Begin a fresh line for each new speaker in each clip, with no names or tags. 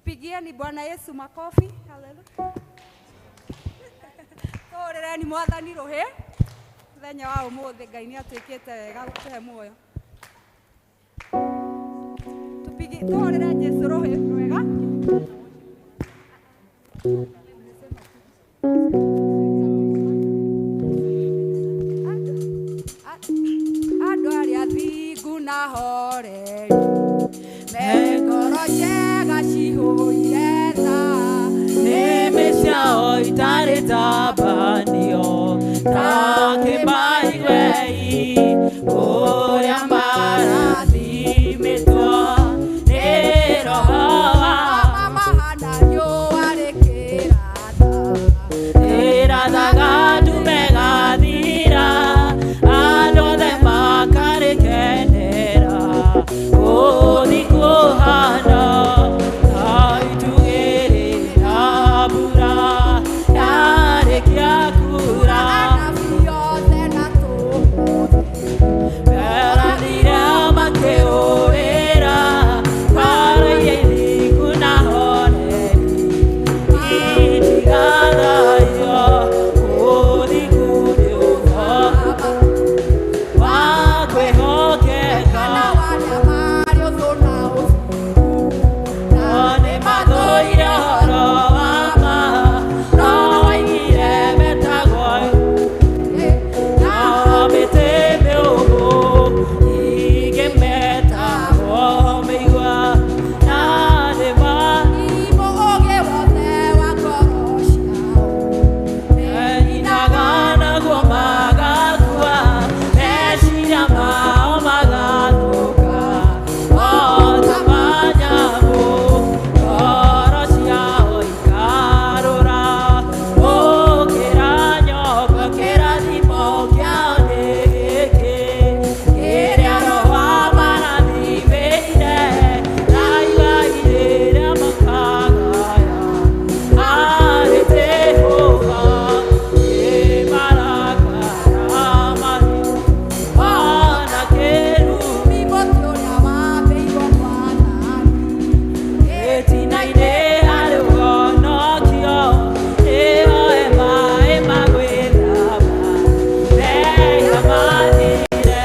Tupigieni Bwana Yesu makofi. Haleluya. Torereni mwathani ruhe. Thenya wa umuthi Ngai ni atwikite wega gutuhe muoyo. Torere Jesu ruhe wega. Andu aria thingu na hore mengoro njega cihuire tha nĩmĩ ciao itarĩ tambanio ta kĩmaigwei ũrĩa marathimĩtwo nĩ Roho wa mahana riũa rĩkĩratha rĩrathaga ndume gathira andũ othe makarĩkenera gũthiĩ kũhana aitugĩrĩra mbura yarĩkia kura anabii othe na tũmothe meranĩire makĩũrĩra mbara-inĩ ithingu na honeri itigathario ũthingu nĩ ũthoma wa kwĩhokeka na warĩa marĩ ũthũ na ũthingu na nĩ mathũire ũhoro wa ma no waigire metagwo na mĩtĩ mĩũgũ ingĩmetagwo mĩigua na nĩ maimũ ũgĩ wothe wa ngoro ciao menyinaga naguo magakua meciria mao magathũka ota manyamũ ngoro ciao ikarũra gũkĩra nyongo kĩrathimo kĩao nĩ gĩkĩ kĩrĩa Roho wa marathimĩire na igai rĩrĩa makagaya arĩ Jehova nĩmarakara mahiũ ona kĩrumi mũtĩ ũrĩa wambĩirwo mwathani gĩtina-inĩ harĩ ũhonokio nĩhoe maĩ ma gwĩthamba mehia mathire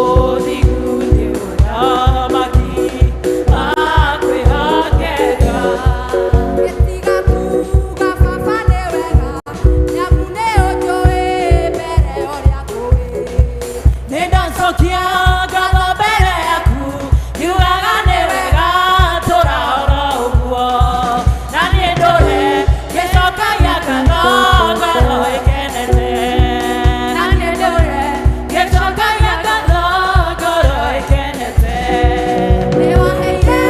ũthingu nĩ ũthamaki wa kwĩhokeka gĩtiga kuuga baba nĩ wega nĩamu nĩ ũnjũĩ mbere ũrĩa kũrĩ nĩndacokia ngatho mbere yaku ngiugaga nĩ wega tũra oro ũguo na niĩ ndũre ngĩcokagia ngatho ngoro ĩkenete na niĩ ndũre ngĩcokagia ngatho ngoro ĩkenete nĩwaheire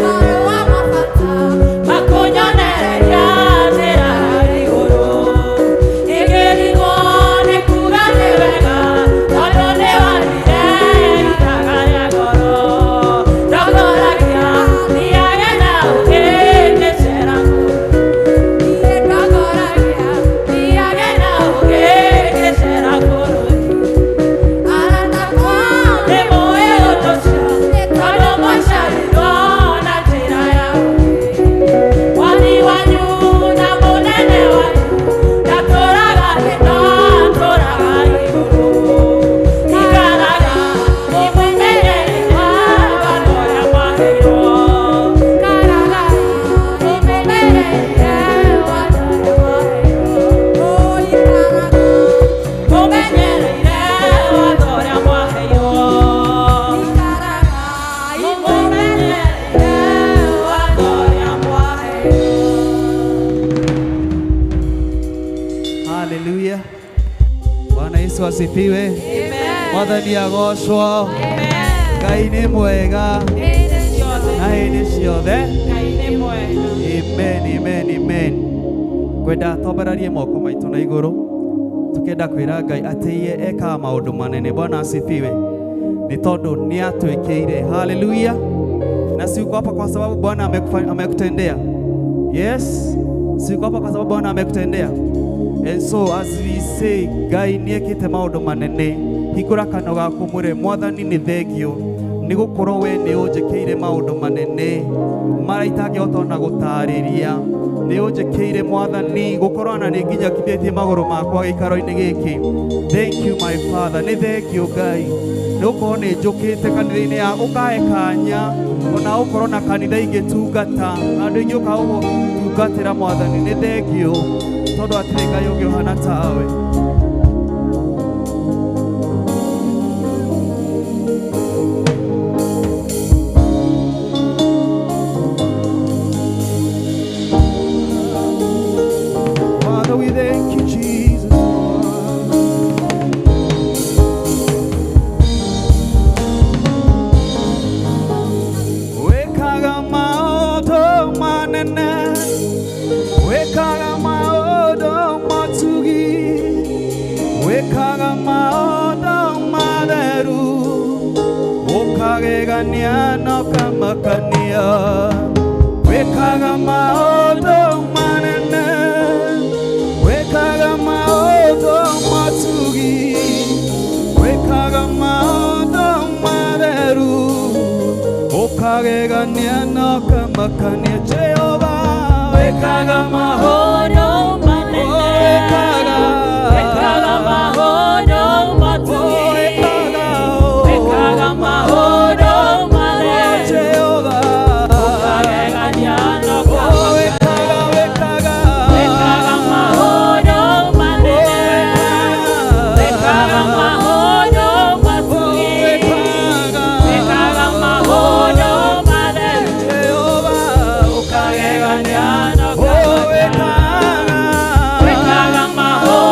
moyo wa mabata makũnyonereria njĩra igũrũ ingĩrigwo nĩ kuuga nĩ wega tondũ nĩwathire itaga rĩa ngoro ndogoragia thiage na ũgĩ ngĩcera niĩ ndogoragia thiage na ũgĩ ngĩcera bũrũri aratakwa nĩmũĩ ũndũ ũcio tondũ mwaciarirwo na njĩra ya ũgĩ mwathi wanyu na mũnene wanyu ndatũũraga thĩ no atũũraga igũrũ ikaraga imũmenyereire watho ũrĩa mwaheirwo ikaraga imũmenyereire watho ũrĩa mwaheirwo ikaraga mũmenyereire watho ũrĩa mwaheirwo ikaraga imũmenyereire watho ũrĩa mwaheirwo.
Haleluya. Bwana Yesu asifiwe. Mwathani agocwo. Ngai nĩ mwega na hĩndĩ ciothe. Amen, amen, amen. Kwenda twambararie moko maitũ na igũrũ tukĩenda kwĩra Ngai atĩ iye ekaga maũndũ manene. Bwana asifiwe. Ni tondũ nĩ atwĩkĩire. Haleluya. Na si uko hapa kwa sababu Bwana amekutendea. Yes. Si uko hapa kwa sababu Bwana amekutendea. And so as we say, Ngai nĩekĩte maũndũ manene. Hingũra kanua gaku mwĩre Mwathani nĩ thengio nĩ gũkorwo we nĩ ũnjĩkĩire maũndũ manene marĩa itangĩhota ona gũtarĩria. Nĩ ũnjĩkĩire Mwathani gũkorwo na nĩ nginyakithĩtie magũrũ makwa gĩikaro-inĩ gĩkĩ. Thank you my Father, nĩ thank you Ngai nĩ gũkorwo nĩ njũkĩte kanitha-inĩ ya ũkahe kanya ona ũkorwo na kanitha ingĩtungata andũ aingĩ ũkaga gũtungatĩra Mwathani. Nĩ thank you tondũ hatirĩ Ngai ũngĩ ũhana tawe. Father, we thank you, Jesus. Wekaga maũndũ manene, wekaga maũndũ matugi, wekaga maũndũ matheru, ũkagegania na ũkamakania. Wekaga maũndũ manene, wekaga maũndũ matugi, wekaga maũndũ matheru, ũkagegania na ũkamakania. Jehova, wekaga maũndũ manene, wekaga maũndũ matugi, wekaga maũndũ matheru, Jehova, ũkagegania na ũkamakania. Wekaga maũndũ manene, wekaga maũndũ matugi, wekaga maũndũ matheru, Jehova, ũkagegania na ũkamakania. Wekaga maũndũ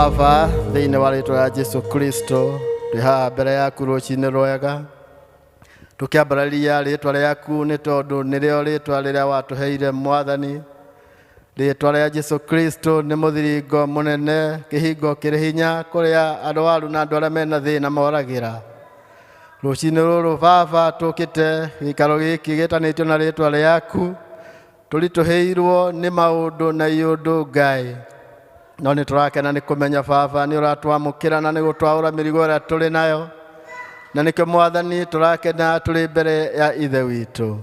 Baba thĩinĩ wa rĩĩtwa rĩa Jesũ Kristo twĩ haha mbere yaku rũcinĩ rwega tũkĩambararia rĩĩtwa rĩaku nĩ tondũ nĩrĩo rĩĩtwa rĩrĩa watũheire Mwathani. Rĩĩtwa rĩa Jesũ Kristo nĩ mũthiringo mũnene, kĩhingo kĩrĩ hinya kũrĩa arũaru na andũ arĩa mena thĩna moragĩra. Rũcinĩ rũrũ Baba tũkĩte gĩikaro gĩkĩ gĩtanĩtio na rĩĩtwa rĩaku, tũritũhĩirwo nĩ maũndũ na iũndũ Ngai, no nĩ tũrakena nĩ kũmenya Baba nĩ ũratwamũkĩra na nĩ gũtwaũra mĩrigo ĩrĩa tũrĩ nayo, na nĩkĩo Mwathani tũrakena tũrĩ mbere ya Ithe witũ.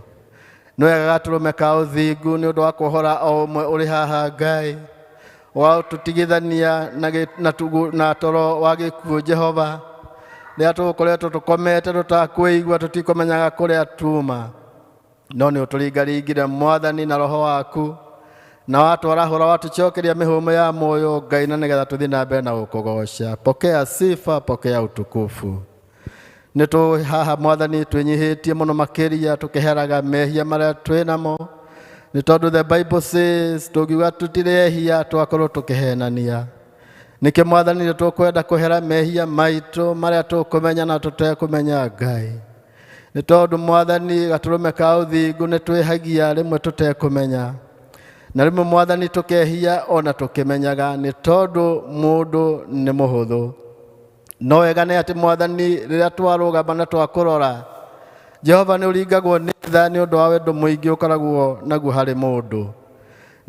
Nĩ wega gatũrũme ka ũthingu nĩ ũndũ wa kuohora o ũmwe ũrĩ haha Ngai, wa tũtigithania na toro wa gĩkuũ Jehova, rĩrĩa tũgũkoretwo tũkomete tũtakwĩigua tũtikũmenyaga kũrĩa tuma, no nĩ ũtũringaringire Mwathani na Roho waku, na watwarahũra watucokeria mĩhũmũ ya moyo Ngai, na nĩgetha tũthiĩ na mbere na gũkũgoca. Pokea sifa, pokea utukufu. Nĩ tũ haha Mwathani twĩnyihĩtie mũno makĩria tũkĩheraga mehia marĩa twĩ namo, nĩ tondũ the Bible says tũngiuga tũtirehia twakorwo tũkĩhenania. Nĩkĩo Mwathani tũkwenda kũhera mehia maitũ marĩa tũkũmenya na tũtekũmenya Ngai, nĩ tondũ Mwathani gatũrũme ka ũthingu nĩ twĩhagia rĩmwe tũtekũmenya, na rĩmwe Mwathani tũkehia ona tũkĩmenyaga, nĩ tondũ mũndũ nĩ mũhũthũ. No wega nĩ atĩ Mwathani rĩrĩa twarũgama na twakũrora, Jehova nĩ ũringagwo nĩ tha nĩ ũndũ wa wendo mũingĩ ũkoragwo naguo harĩ mũndũ.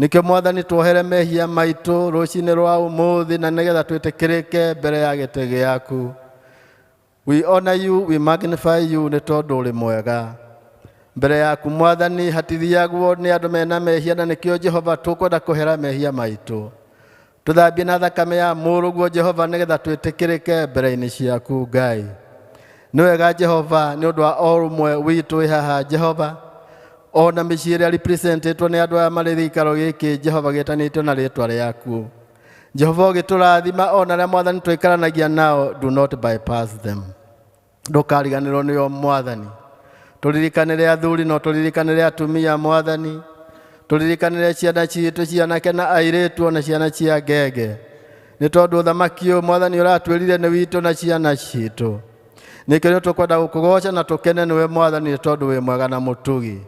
Nĩkĩo Mwathani tuohere mehia maitũ rũcinĩ rwa ũmũthĩ, na nĩgetha twĩtĩkĩrĩke mbere ya gĩtĩ gĩaku. We honor you, we magnify you, nĩ tondũ ũrĩ mwega. Mbere yaku Mwathani hatithiagwo nĩ andũ mena mehia, na nĩkĩo Jehova tũkwenda kũhera mehia maitũ. Tũthambie na thakame ya mũrũguo Jehova, nĩgetha twĩtĩkĩrĩke mbere-inĩ ciaku Ngai. Nĩ wega Jehova nĩ ũndũ wa o ũmwe witũ wĩ haha Jehova, ona mĩciĩ ĩrĩa representĩtwo nĩ andũ aya marĩ gĩikaro gĩkĩ Jehova gĩtanĩtio na rĩĩtwa rĩaku. Jehova ũgĩtũrathima ona arĩa Mwathani tũikaranagia nao, do not bypass them. Ndũkariganĩrwo nĩo Mwathani. Tũririkanĩre athuri no tũririkanĩre atumia Mwathani, tũririkanĩre ciana citũ, cianake na airĩtu na ciana cia ngenge, nĩ tondũ ũthamaki ũyũ Mwathani ũratwĩrire nĩ witũ na ciana citũ. Nĩkĩo tũkwenda gũkũgoca na tũkene nĩwe Mwathani, nĩ tondũ wĩ mwega na mũtugi.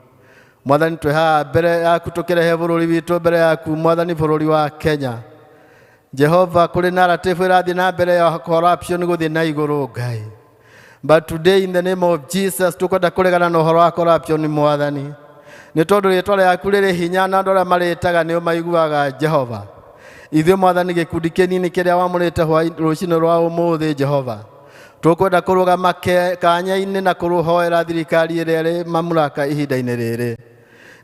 Mwathani twĩ haha mbere yaku tũkĩrehe bũrũri witũ mbere yaku Mwathani, bũrũri wa Kenya. Jehova kũrĩ narrative ĩrathiĩ na mbere ya corruption gũthiĩ na igũrũ Ngai, but today in the name of Jesus tũkwenda kũregana na ũhoro wa corruption Mwathani, nĩ tondũ rĩĩtwa rĩaku rĩrĩ hinya na andũ arĩa marĩtaga nĩo maiguaga Jehova. Ithuĩ Mwathani gĩkundi kĩnini kĩrĩa wamũrĩte rũcinĩ rwa ũmũthĩ Jehova, tũkwenda kũrũgama kanya-inĩ na kũrũhoera thirikari ĩrĩa ĩrĩ mamlaka ihinda-inĩ rĩrĩ,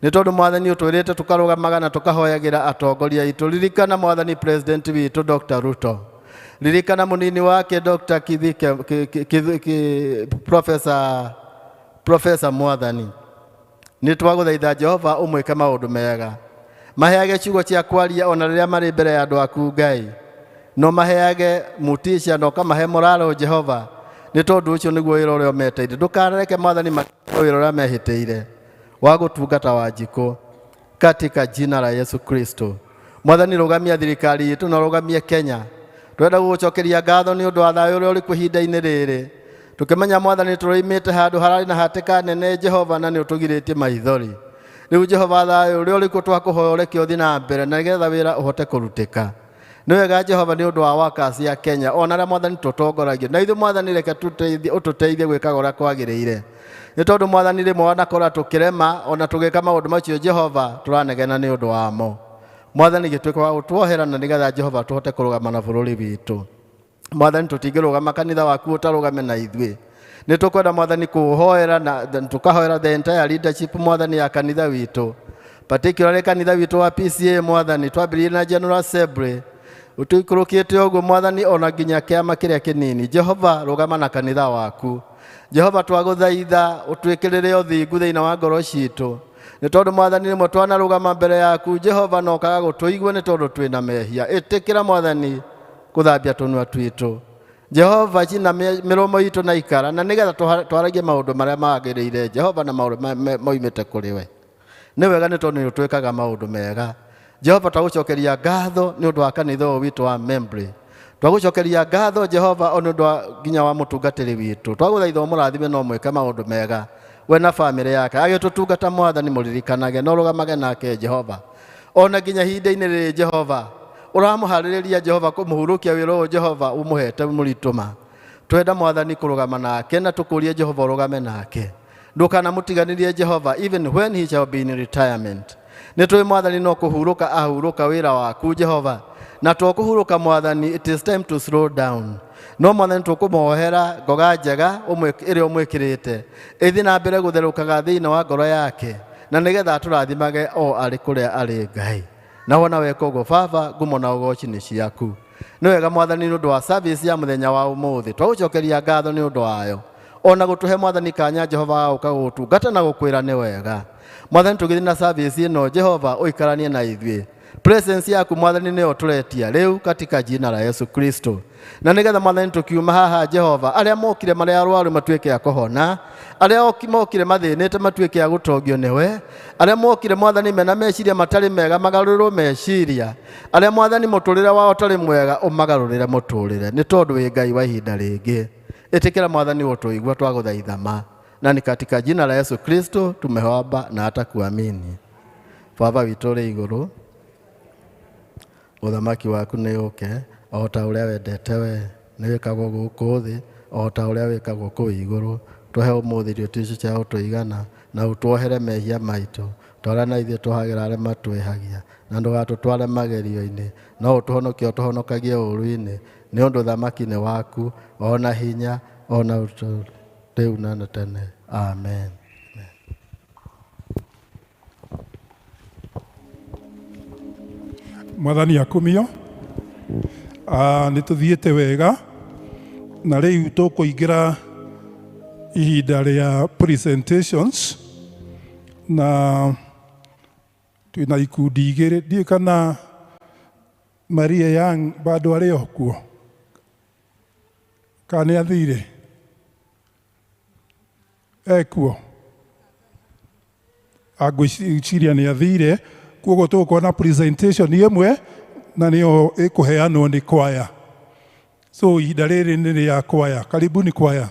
nĩ tondũ Mwathani ũtwĩrĩte tũkarũgamaga na tũkahoyagĩra atongoria aitũ. Ririkana Mwathani president witũ Dr. Ruto, ririkana mũnini wake Dr. Professor Mwathani. Nĩ twagũthaitha Jehova ũmwĩke maũndũ mega, maheage ciugo cia kwaria ona rĩrĩa marĩ mbere ya andũ aku Ngai, no maheage mutisha na ũkamahe moralo Jehova, nĩ tondũ ũcio nĩguo wĩra ũrĩa ũmeteire. Ndũkareke Mwathani wĩra ũrĩa mehĩtĩire wa gũtungata Wanjikũ, katika jina la Yesu Kristo. Mwathani rũgamia thirikari itũ na rũgamie Kenya. Twenda gũgũcokeria ngatho nĩ ũndũ wa thayũ ũrĩa ũrĩ kuo ihinda-inĩ rĩrĩ, tũkĩmenya Mwathani tũroimĩte handũ hararĩ na hatĩka nene Jehova, na nĩ ũtũgirĩtie maithori. Rĩu Jehova thayũ ũrĩa ũrĩ kuo twakũhoya ũreke ũthiĩ na mbere, na nĩgetha wĩra ũhote kũrutĩka. Nĩ wega Jehova nĩ ũndũ wa workers ya Kenya, ona arĩa Mwathani tũtongoragia, na ithuĩ Mwathani reke ũtũteithie gwĩkaga ũrĩa kwagĩrĩire, nĩ tondũ Mwathani rĩmwe wanakora tũkĩrema ona tũgĩka maũndũ macio Jehova tũranegena nĩ ũndũ wamo. Mwathani gĩtuĩke wa gũtuohera, na nĩgetha Jehova tũhote kũrũgama na bũrũri witũ. Mwathani tũtingĩrũgama kanitha waku ũtarũgame na ithuĩ, nĩ tũkwenda Mwathani kũhoera na tũkahoera the entire leadership Mwathani ya kanitha witũ, particularly kanitha witũ wa PCA Mwathani, twambĩrĩirie na General Assembly ũtũikũrũkĩte ũguo Mwathani ona nginya kĩama kĩrĩa kĩnini. Jehova rũgama na kanitha waku. Jehova twagũthaitha ũtwĩkĩrĩre ũthingu thĩinĩ wa ngoro citũ, nĩ tondũ Mwathani rĩmwe twanarũgama mbere yaku Jehova na ũkaga gũtũigua nĩ tondũ twĩna mehia. Ĩtĩkĩra Mwathani gũthambia tũnua twitũ Jehova, cina mĩromo itũ na ikara, na nĩgetha twaragie maũndũ marĩa magĩrĩire Jehova na maũndũ moimĩte kũrĩ we. Nĩ wega nĩ tondũ nĩ ũtwĩkaga maũndũ mega Jehova, twagũcokeria ngatho nĩ ũndũ wa kanitha ũyũ witũ wa Membry. twagucokeria ngatho Jehova onu ndwa nginya wa mutungatiri witu twaguthaitha umurathime no mweke maundu mega we na family yake agitutungata Mwathani muririkanage no rugamage nake Jehova ona nginya hinda-ini riri Jehova uramuhaririria Jehova kumuhurukia wiro Jehova umuhete murituma twenda Mwathani kurugama nake na tukurie Jehova urugame nake ndukana mutiganirie Jehova even when he shall be in retirement nitwe Mwathani no kuhuruka ahuruka wira waku Jehova na tukuhuruka Mwathani it is time to slow down no Mwathani tukumuohera ngoga njega iri umwikirite ithi na mbere gutherukaga thiina wa ngoro yake na nigetha turathimage o ari kuria ari Ngai na wona weka ugo Baba ngumo na ugoci ni ciaku ni wega Mwathani ni undu wa service ya muthenya wa umuthi twagucokeria ngatho ni undu wayo ona gutuhe Mwathani kanya Jehova ukagutungata na gukwira ni wega Mwathani tugithi na service ino Jehova uikaranie na ithuĩ presence yaku Mwathani ni oturetia riu katika jina la Yesu Kristo na nigetha Mwathani tukiuma haha Jehova aria mokire maria arwaru matuike ya kuhona aria mokire mathinite matuike ya gutongio niwe aria mokire Mwathani mena meciria matari mega magarurwo meciria aria Mwathani muturire wao tari mwega umagarurire muturire ni tondu wi Ngai wa ihinda ringi itikira Mwathani utuigua twaguthaithama na ni katika jina la Yesu Kristo tumeomba na hata kuamini. Baba witũ ũrĩ igũrũ uthamaki waku nĩ ũke o ta ũrĩa wendete we nĩ wĩkagwo gũkũ thĩ o ta ũrĩa wĩkagwo kũu igũrũ tũhe ũmũthĩ irio ici cia gũtũigana na ũtuohere mehia maitũ twara na ithuĩ tũhagĩra arĩa matwĩhagia na ndũgatũtware magerio-inĩ no ũtũhonokie ũtũhonokagie ũũru-inĩ nĩ ũndũ ũthamaki nĩ waku ona hinya ona rĩu na tene amen.
Mwathani akumio nĩ tũthiĩte wega na rĩu tũkũingĩra ihinda rĩa presentations na twĩna ikundi igĩrĩ ndiĩ kana Maria Young bado arĩ o kuo kana nĩ athire ekuo agwĩciria nĩ athire kuoguo tũkuona presentation ĩmwe na nĩyo ĩkũheanwo nĩ kwaya so ihinda rĩrĩ nĩ rĩa kwaya karibuni kwaya.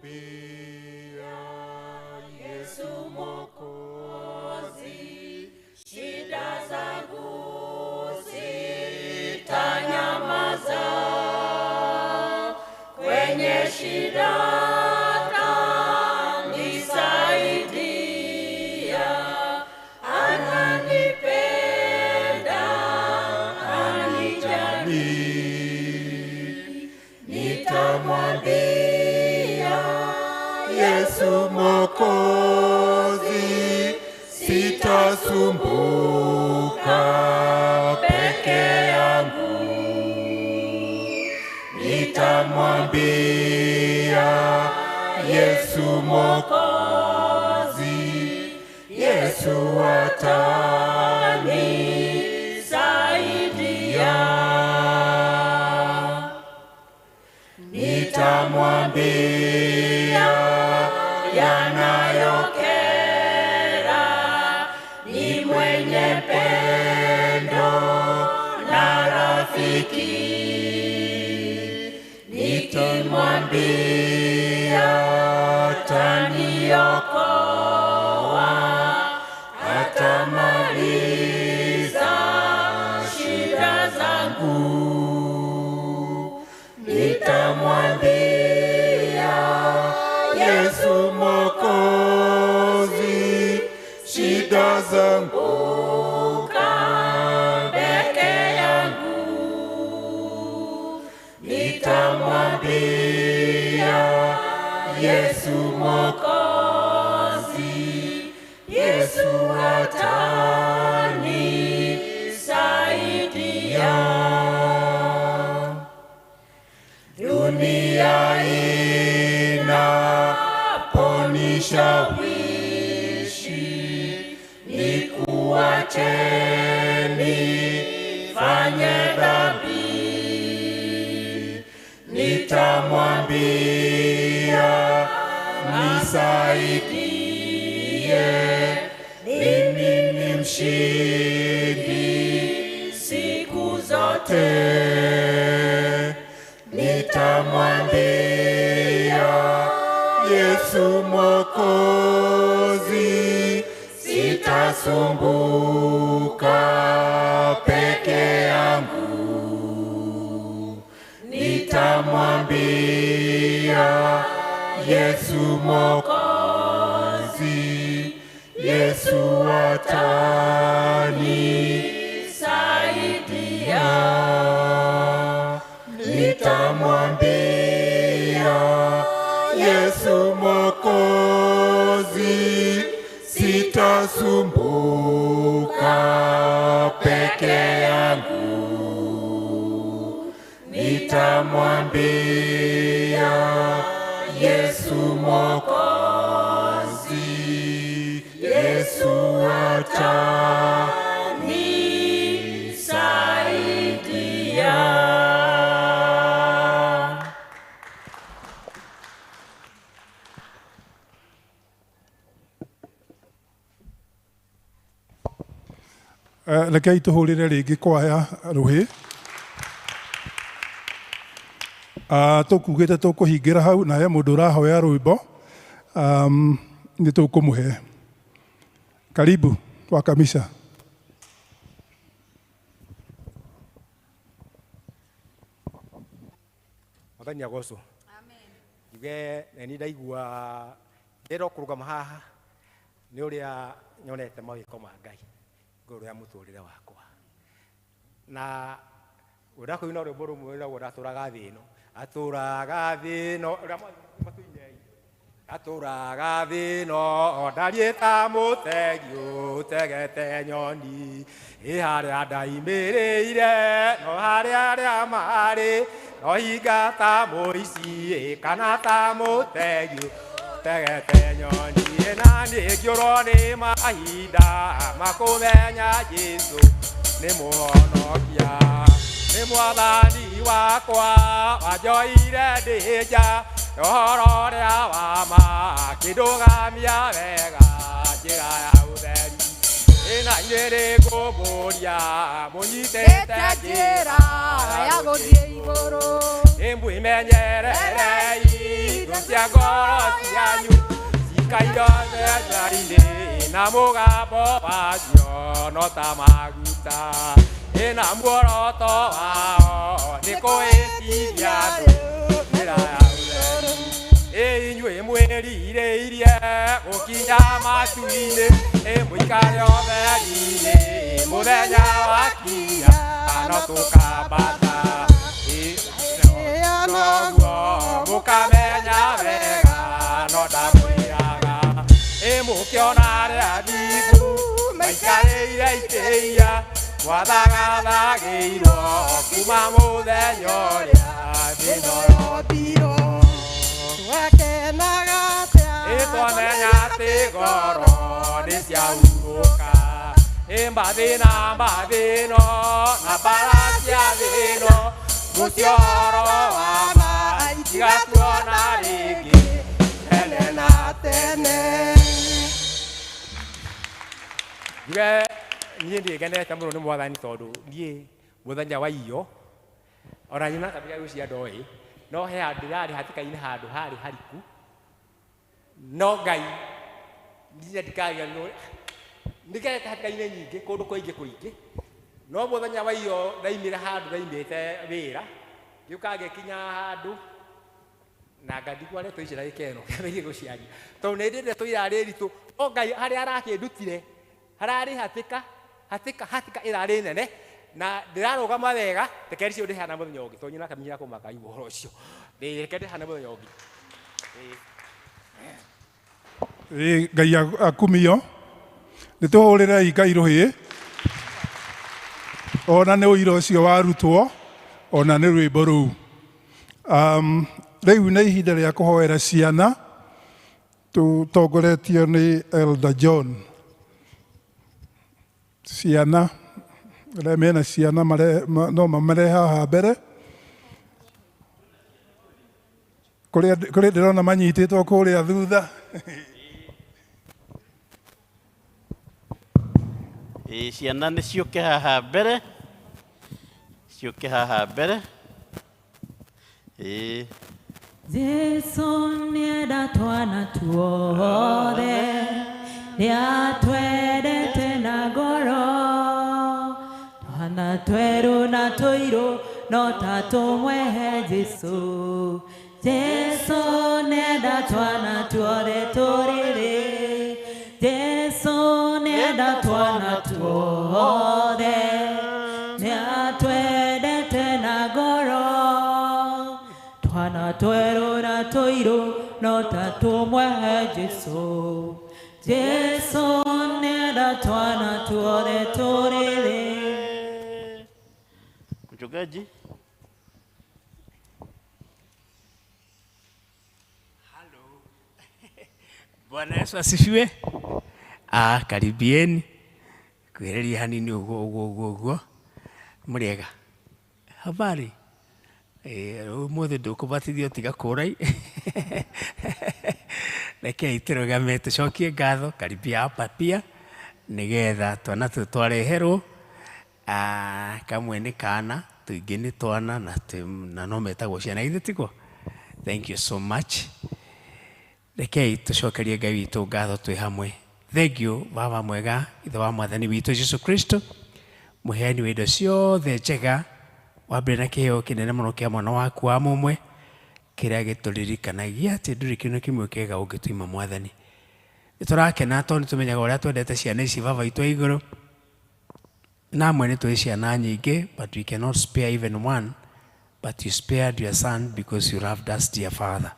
Nitamwambia Yesu Mwokozi, shida zangu zitanyamaza. Kwenye shida atanisaidia, ananipenda, anijali. Nitamwambia Yesu Mwokozi, sitasumbuka peke yangu. Nitamwambia Yesu Mwokozi, Yesu atanisaidia. nitamwambia yanayokera, ni mwenye pendo na rafiki. Nikimwambia ataniokoa, atamaliza shida zangu. Nitamwambia Yesu Mwokozi, shida zangu peke yangu. Nitamwambia Yesu Mwokozi, Yesu atanisaidia. Dunia inaponishawishi nikuacheni fanye dhambi, nitamwambia nisaidie, mimi ni mshindi siku zote. Nitamwambia Yesu Mwokozi, sitasumbuka peke yangu. Nitamwambia Yesu Mwokozi, Yesu atanisaidia. Nitamwambia Yesu Mwokozi, sitasumbuka peke yangu. Nitamwambia Yesu Mwokozi, Yesu atanisaidia.
Rekei tuhurire ringi kwaya ruhi. Tukugite tukuhingira hau na he mundu urahoya rwimbo ni tukumuhe. Karibu kwa kamisa.
Mathanya goco. Amen. Yuge neni ndaigua ndero kurugama haha ni uria nyonete mawiko ma Ngai ngoro ya muturire wakwa. Na urako ino rwimbo rumwe rwa uraturaga thino, aturaga thino aturaga thino ndarieta mutegio tegete nyoni iharia ndaimirire no haria aria mari no hinga ta muici kana ta mutegio tegete nyoni na ngiurwo ni mahinda makumenya Jesu ni muhonokia ni mwathani wakwa wanjoire ndija rohoro ria wama kindugamia wega njira ya utheri ina nyiri nguguria munyitite njira ya guthie iguru imwimenyererei ndu cia ngoro cianyu cikairothe njari-ini na mugambo wacio no ta maguta ina muoroto wao ni kuitithia andu njira ya utheri inyui mwirireirie gukinya matu-ini muikare utheri-ini muthenya wakinya no tukambata noguo mukamenya wega no ndamwiraga mukiona aria ndingu maikarĩire itĩia mwathagathagĩirwo kuma mũthenya ũrĩa thĩna yombirwo twakenaga twamenya atĩ ngoro nĩ ciahurũka mbathĩna mbathĩno na mbara cia thĩno mũcio ũhoro wa maitũ igatuona rĩngĩ tene na tene. Njuge niĩ ndĩgenete mũno nĩ Mwathani tondũ niĩ mũthenya wa iyo ona nyina kabira gũcia ndoĩ no he handũ ndĩrarĩ hatĩka-inĩ handũ harĩ hariku no Ngai ndinya ndikagiganĩrwo nĩgerete hatĩka-inĩ nyingĩ kũndũ kũingĩ no mũthenya wa iyo ndaimĩra handũ ndaimĩte wĩra gĩũka ngĩkinya handũ na ngathikwa nĩ tũici na gĩkeno kĩrĩa gũciaria tondũ nĩ ndĩrĩ tũirarĩ ritũ o Ngai harĩa arakĩndutire hararĩ hatĩka ĩrarĩ nene na ndĩrarũgama wega tekeri cio ndĩhana mũthenya ũngĩ tondũ nyina akamenya kũmaka ihoro ũcio reke ndĩhana mũthenya ũngĩ.
Ngai akumio nĩ tũhũrĩrei Ngai rũhĩ ona nĩ ũira ũcio warutwo ona nĩ rwĩmbo rũu. Rĩu nĩ ihinda rĩa kũhoera ciana tũtongoretio nĩ Elder John. Ciana arĩa mena ciana no mamare haha mbere kũrĩa ndĩrona manyitĩtwo kũrĩa thutha.
Ciana nĩ ciũke haha mbere, ciũke haha mbere.
Jesu nĩenda twana tuothe, nĩatwendete na ngoro, twana twerũ na tũirũ no ta tũmwehe Jesu. Jesu nĩenda twana tuothe tũrĩrĩ, Jesu nĩenda twana tuothe, nĩatwendete na ngoro, twana twerũ na tũirũ no ta tũmwehe Jesu. Jesu nĩenda twana tuothe tũrĩrĩ.
Mchungaji.
Bwana Yesu asifiwe. Karibieni kwĩrĩria hanini ũguo mũrĩega. Habari. Ũmũthĩ ndũkũbatithio tiga kũrai. Rekei tũrũgame tũcokie ngatho karibia hapa pia nĩgetha twana tũtũ twareherwo. Kamwe nĩ kana tũingĩ nĩ twana na no metagwo ciana ithe tiguo. Thank you so much. Rekei tũcokerie Ngai witũ ngatho twĩ hamwe. Thank you Baba mwega, ithe wa Mwathani witũ Jesu Kristo, mũheani wa indo ciothe njega, wambere na kĩheo kĩnene mũno kĩa mwana waku wa mũmwe kĩrĩa gĩtũririkanagia atĩ ndũrĩ kĩndũ kĩmwe kĩega ũngĩtuima Mwathani. Nĩtũrakena tondũ nĩtũmenyaga ũrĩa twendete ciana ici Baba witũ wa igũrũ, na amwe nĩ tũrĩ ciana nyingĩ, but we cannot spare even one, but you spared your son because you loved us, dear Father.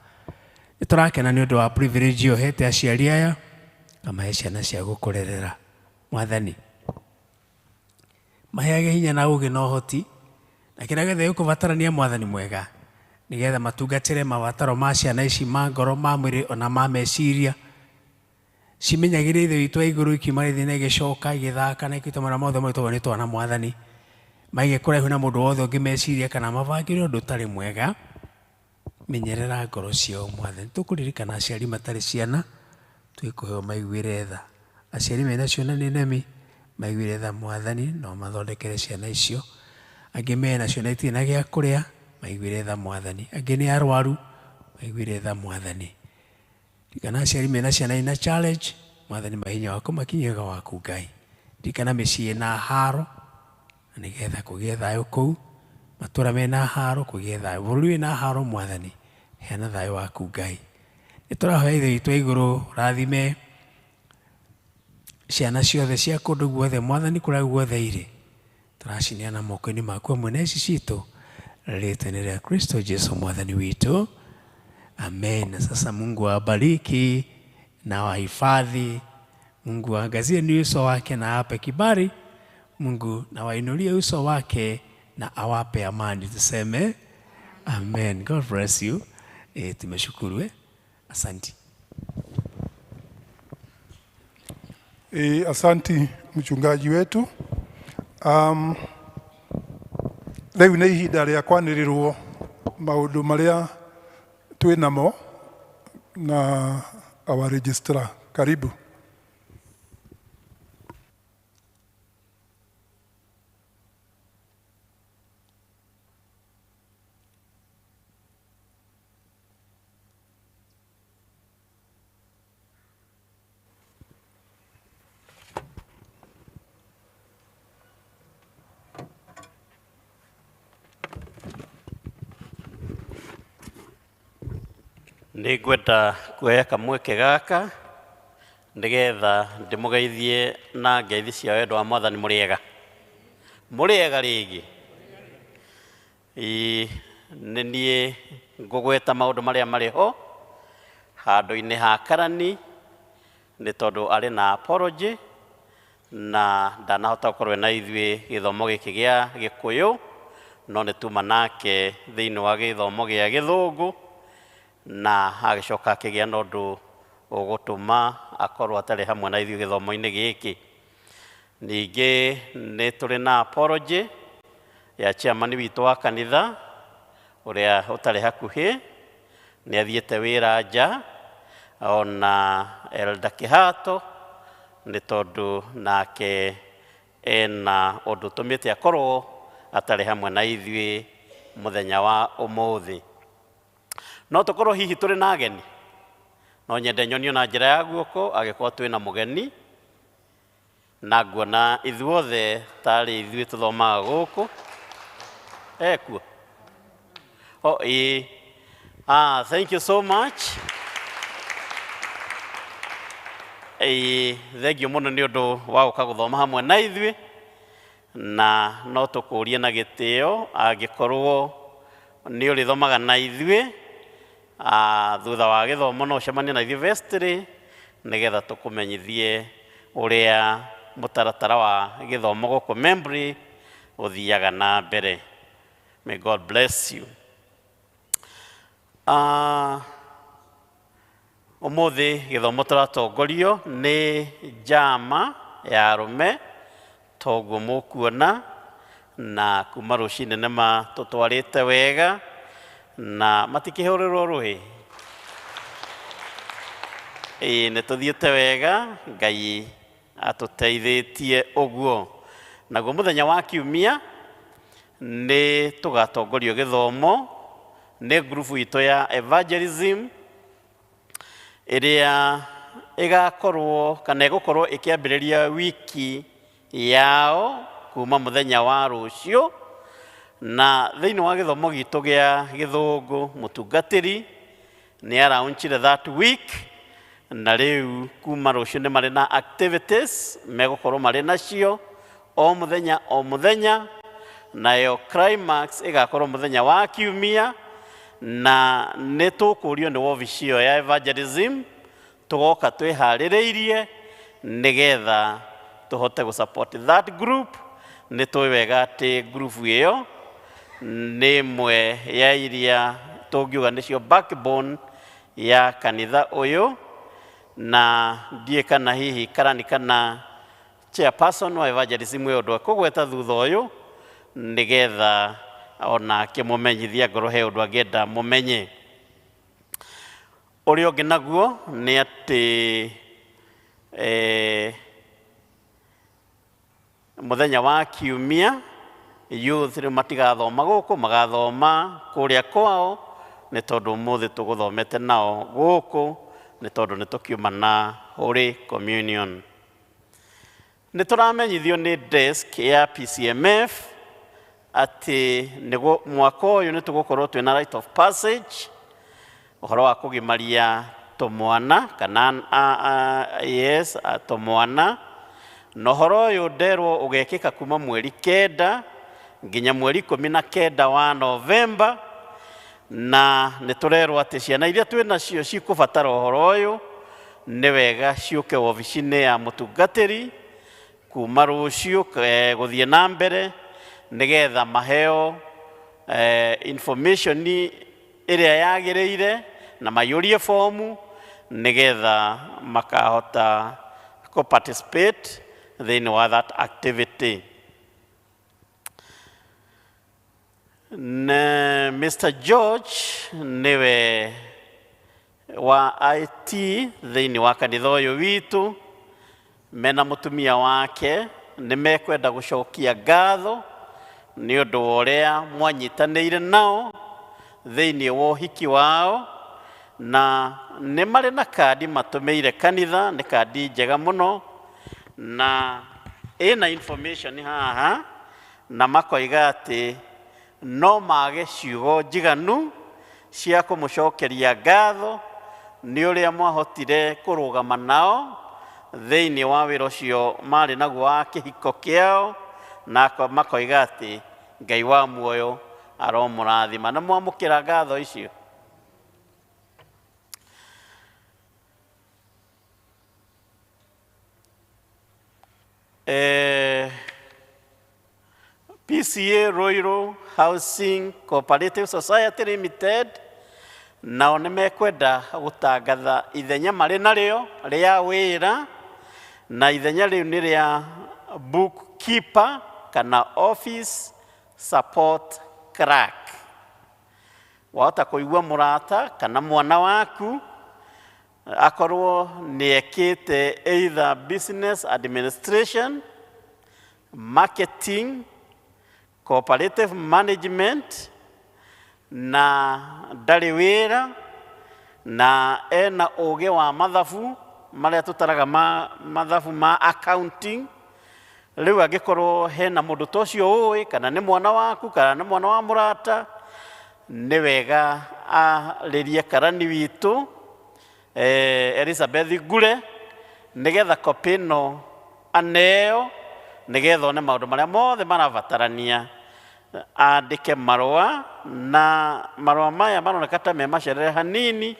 Nĩtũrakena nĩ ũndũ wa privilege ũhete aciari aya amahe ciana cia gũkũrerera Mwathani. Maheage hinya na ũgĩ na ũhoti na kĩrĩa gĩothe gĩkũbatarania Mwathani mwega, nĩgetha matungatĩre mabataro ma ciana ici ma ngoro, ma mwĩrĩ ona ma meciria. Cimenyagĩrĩre ithe witũ wa igũrũ ikiuma rĩthĩ-inĩ igĩcoka igĩthaka na ikaruta mawĩra mothe marĩa nĩ twana Mwathani, maige kũraihu na mũndũ wothe ũngĩ meciria kana mabangĩre ũndũ ũtarĩ mwega. Menyerera ngoro ciao Mwathani. Tũkũririkana aciari matarĩ ciana twĩkũheo maiguĩre tha. Aciari mena ciana nĩ nemi maiguĩre tha Mwathani no mathondekere ciana icio. Angĩ mena ciana itirĩ na gĩa kũrĩa maiguĩre tha Mwathani. Angĩ nĩ arwaru maiguĩre tha Mwathani. Ririkana aciari mena ciana ina challenge Mwathani mahinya wako makinyega waku Ngai. Ririkana mĩciĩ na haro na nĩgetha kũgĩe thayũ kũu. Matũra mena haro kũgĩe thayũ. Bũrũri wĩna haro Mwathani heana thayũ waku Ngai. Nĩtũrahoya ithe witũ wa igũrũ rathime ciana ciothe cia kũndũ guothe Mwathani kũrĩa guothe irĩ. Tũracineana moko-inĩ maku hamwe na ici citũ rĩĩtwa-inĩ rĩa Kristo Jesu Mwathani witũ. Amen. Na sasa Mungu awabariki na wahifadhi. Mungu aangazie ni uso wake na awape kibali. Mungu na wainulie uso wake na awape amani. Tuseme amen. God bless you. Tumeshukuru. Asanti.
Asanti mchungaji wetu. Rĩu nĩ ihinda rĩa kwanĩrĩrwo maũndũ marĩa twĩ namo na our registrar. Karibu.
Nĩ ngwenda kuoya kamweke gaka nĩgetha ndĩmũgeithie na ngeithi cia wendo wa Mwathani. Mũrĩega? Mũrĩega rĩngĩ? Nĩ niĩ ngũgweta maũndũ marĩa marĩ ho handũ-inĩ ha karani nĩ tondũ arĩ na apology na ndanahota gũkorwo na ithuĩ gĩthomo gĩkĩ gĩa Gĩkũyũ, no nĩ tuma nake thĩinĩ wa gĩthomo gĩa Gĩthũngũ na agĩcoka akĩgĩa na ũndũ ũgũtũma akorwo atarĩ hamwe na ithuĩ gĩthomo-inĩ gĩkĩ. Ningĩ nĩ tũrĩ na apology ya chairman witũ wa kanitha ũrĩa ũtarĩ hakuhĩ, nĩ athiĩte wĩra nja, ona Elder Kĩhato nĩ tondũ nake ena ũndũ ũtũmĩte akorwo atarĩ hamwe na ithuĩ mũthenya wa ũmũthĩ. No tũkorwo hihi tũrĩ na ageni, no nyende nyonio na njĩra ya guoko agĩkorwo twĩ na mũgeni, na nguona ithuothe tarĩ ithuĩ tũthomaga gũkũ. Ekuo? Oh, thank you so much. Thengio mũno nĩ ũndũ wa gũka gũthoma hamwe na ithuĩ, na no tũkũrie na gĩtĩo angĩkorwo nĩ ũrĩthomaga na ithuĩ thutha wa gĩthomo no ũcemanie na ithuĩ vestry nĩgetha tũkũmenyithie ũrĩa mũtaratara wa gĩthomo gũkũ Membry ũthiaga na mbere. May God bless you. Ũmũthĩ gĩthomo tũratongorio nĩ njama ya arũme toguo mũkuona, na kuma rũcinĩ nĩ matũtwarĩte wega na matikĩhũrĩrwo rũhĩ. Nĩ tũthiĩte wega, Ngai atũteithĩtie ũguo. Naguo mũthenya wa Kiumia nĩ tũgatongorio gĩthomo nĩ ngurubu itũ ya evangelism ĩrĩa ĩgakorwo kana ĩgũkorwo ĩkĩambĩrĩria wiki yao kuma mũthenya wa rũciũ, na thĩinĩ wa gĩthomo gitũ gĩa Gĩthũngũ mũtungatĩri nĩ araunchire that week, na rĩu kuma rũciũ nĩ marĩ na activities megũkorwo marĩ nacio o mũthenya, nayo climax ĩgakorwo mũthenya wa Kiumia, na nĩ tũkũrio nĩ wabici ĩyo ya evangelism tũgoka twĩharĩrĩirie nĩgetha tũhote gũsupport that group. Nĩ tũĩ wega atĩ group ĩyo nĩ ĩmwe ya iria tũngiuga nĩcio backbone ya kanitha ũyũ, na ndiĩ kana hihi karani kana chairperson wa evangelism ũyũ ũndũ akũgweta thutha ũyũ nĩgetha ona kĩmũmenyithia ngoro he ũndũ angĩenda mũmenye. Ũrĩa ũngĩ naguo nĩ atĩ mũthenya wa Kiumia youth rĩu matigathoma gũkũ, magathoma kũrĩa kwao, nĩ tondũ ũmũthĩ tũgũthomete nao gũkũ, nĩ tondũ nĩ tũkiuma na Holy Communion. Nĩ tũramenyithio nĩ desk ya PCMF atĩ nĩguo mwaka ũyũ nĩ tũgũkorwo twĩna rite of passage, ũhoro wa kũgimaria tũmwana kana tũmwana, na ũhoro ũyũ nderwo ũgekĩka kuma mweri 9 nginya mweri 19 wa November, na nĩ tũrerwo atĩ ciana iria twĩ nacio cikũbatara ũhoro ũyũ nĩ wega ciũke wabici-inĩ ya mũtungatĩri kuma rũciũ gũthiĩ na mbere nĩgetha maheo information ĩrĩa yagĩrĩire na maiyũrie fomu nĩgetha makahota participate thĩinĩ wa that activity. Mr. George niwe wa IT thĩinĩ wa kanitha ũyũ witũ mena mũtumia wake nĩ mekwenda gũcokia ngatho nĩ ũndũ wa ũrĩa mwanyitanĩire nao thĩinĩ wa ũhiki wao, na nĩ marĩ na kandi matũmĩire kanitha, nĩ kandi njega mũno na ĩna information haha, na makoiga atĩ no mage ciugo njiganu cia kũmũcokeria ngatho nĩ ũrĩa mwahotire kũrũgama nao thĩinĩ wa wĩra ũcio marĩ naguo wa kĩhiko kĩao, na makoiga atĩ Ngai wa muoyo aromũrathima. Na mwamũkĩra ngatho icio. PCA Royal Housing Cooperative Society Limited nao nĩ mekwenda gũtangatha ithenya marĩ narĩo rĩa wĩra, na ithenya rĩu nĩ rĩa bookkeeper kana office support clerk. Wahota kũigua mũrata kana mwana waku akorwo nĩ ekĩte either business administration, marketing, cooperative management na ndarĩ wĩra na ena ũgĩ wa mathabu marĩa tũtaraga mathabu ma accounting, rĩu angĩkorwo hena mũndũ ta ũcio ũĩ, kana nĩ mwana waku kana nĩ mwana wa mũrata, nĩ wega arĩrie karani witũ Elizabeth Gure nĩgetha kopi ĩno aneo, nĩgetha one maũndũ marĩa mothe marabatarania andĩke marũa, na marũa maya maroneka ta me macerere hanini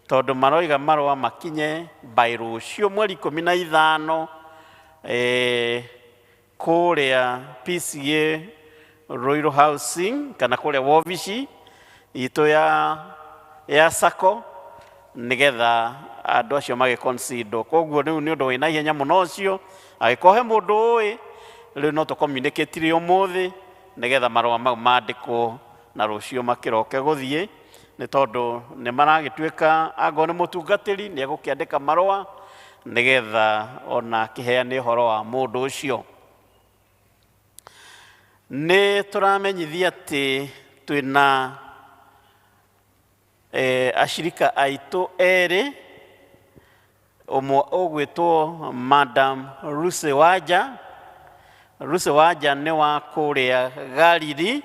tondũ maroiga marũa makinye by rũciũ mweri 15 kũrĩa PCA Royal Housing kana kũrĩa wobici itũ ya Sacco, nĩgetha andũ acio magĩconsider. Koguo rĩu nĩ ũndũ wĩna ihenya mũno ũcio, agĩkorwo he mũndũ ũĩ, rĩu no tũcommunicate ũmũthĩ nĩgetha marũa mau mandĩkwo na rũciũ makĩroke gũthiĩ, nĩ tondũ nĩ maragĩtuĩka angorwo nĩ mũtungatĩri nĩ egũkĩandĩka marũa nĩgetha ona akĩheane ũhoro wa mũndũ ũcio. Nĩ tũramenyithia atĩ twĩna ashirika aitũ erĩ, ũmwe ũgwĩtwo Madam Lucy Wanja. Lucy Wanja nĩ wa kũrĩa Gariri,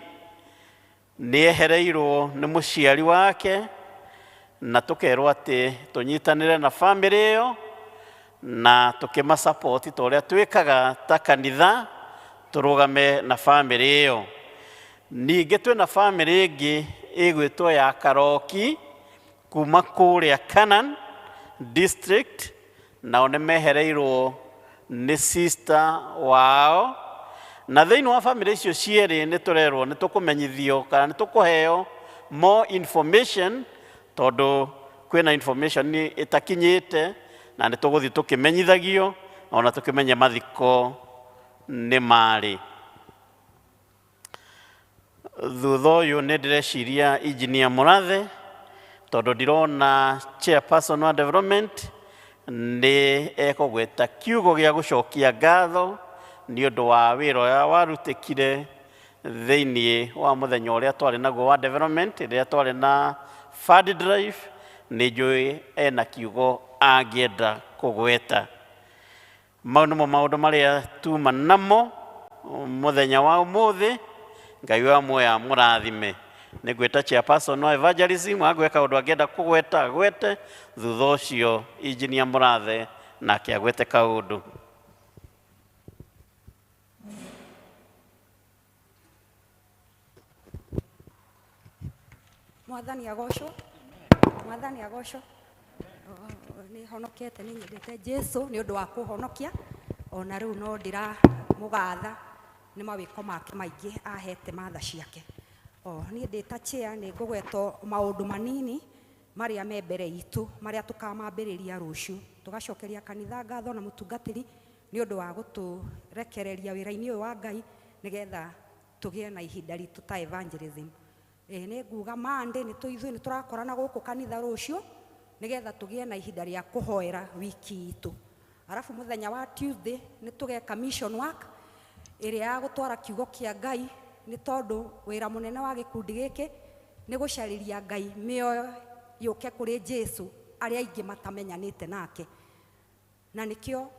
nĩ ehereirwo nĩ mũciari wake, na tũkerwo atĩ tũnyitanĩre na family ĩyo na tũkĩmasupport ta ũrĩa twĩkaga ta kanitha, tũrũgame na family ĩyo. Ningĩ twĩna family ĩngĩ ĩgwĩtwo ya Karoki kuma kũrĩa Canaan district, nao nĩ mehereirwo nĩ sister wao, na thĩinĩ wa family icio cierĩ nĩ tũrerwo nĩ tũkũmenyithio kana nĩ tũkũheo more information, tondũ kwĩna information ĩtakinyĩte na nĩ tũgũthiĩ tũkĩmenyithagio ona tũkĩmenye mathiko nĩ marĩ. Thutha ũyũ nĩ ndĩreciria Engineer Mũrathe, tondũ ndirona chairperson wa development, nĩ ekũgweta kiugo gĩa gũcokia ngatho nĩ ũndũ wa wĩra ũrĩa warutĩkire thĩinĩ wa mũthenya ũrĩa twarĩ naguo wa development, rĩrĩa twarĩ na fund drive. Nĩ njũĩ ena kiugo angĩenda kũgweta. Mau nĩmo maũndũ marĩa tuma namo mũthenya wa ũmũthĩ. Ngai wa muoyo amũrathime. Nĩ ngwĩta chairperson wa evangelism agweka ũndũ angĩenda kũgweta agwete, thutha ũcio Engineer Mũrathe nake agwete kaũndũ.
Mwathani agocwo, Mwathani agocwo. Nĩ honokete, nĩ nyendete Jesu nĩ ũndũ wa kũhonokia, ona rĩu no ndiramũgatha nĩ mawĩko make maingĩ ahete matha ciake. Niĩ ndĩ ta chair nĩ ngũgwetwo maũndũ manini marĩa me mbere itũ, marĩa tũkamambĩrĩria rũciũ, tũgacokeria kanitha ngatho na mũtungatĩri nĩ ũndũ wa gũtũrekereria wĩra-inĩ ũyũ wa Ngai, nĩgetha tũgĩe na ihinda ritũ ta evangelism. Nĩ nguga Monday nĩ tũrakorana gũkũ kanitha rũciũ nigetha tugie na ihinda ria kuhoera wiki itu. Arafu muthenya wa Tuesday ni tugeka mission work iria ya gutwara kiugo kia Ngai, ni tondu wira munene wa gikundi giki ni gucariria Ngai mioyo yuke kuri Jesu aria ingi matamenyanite nake. Na nikio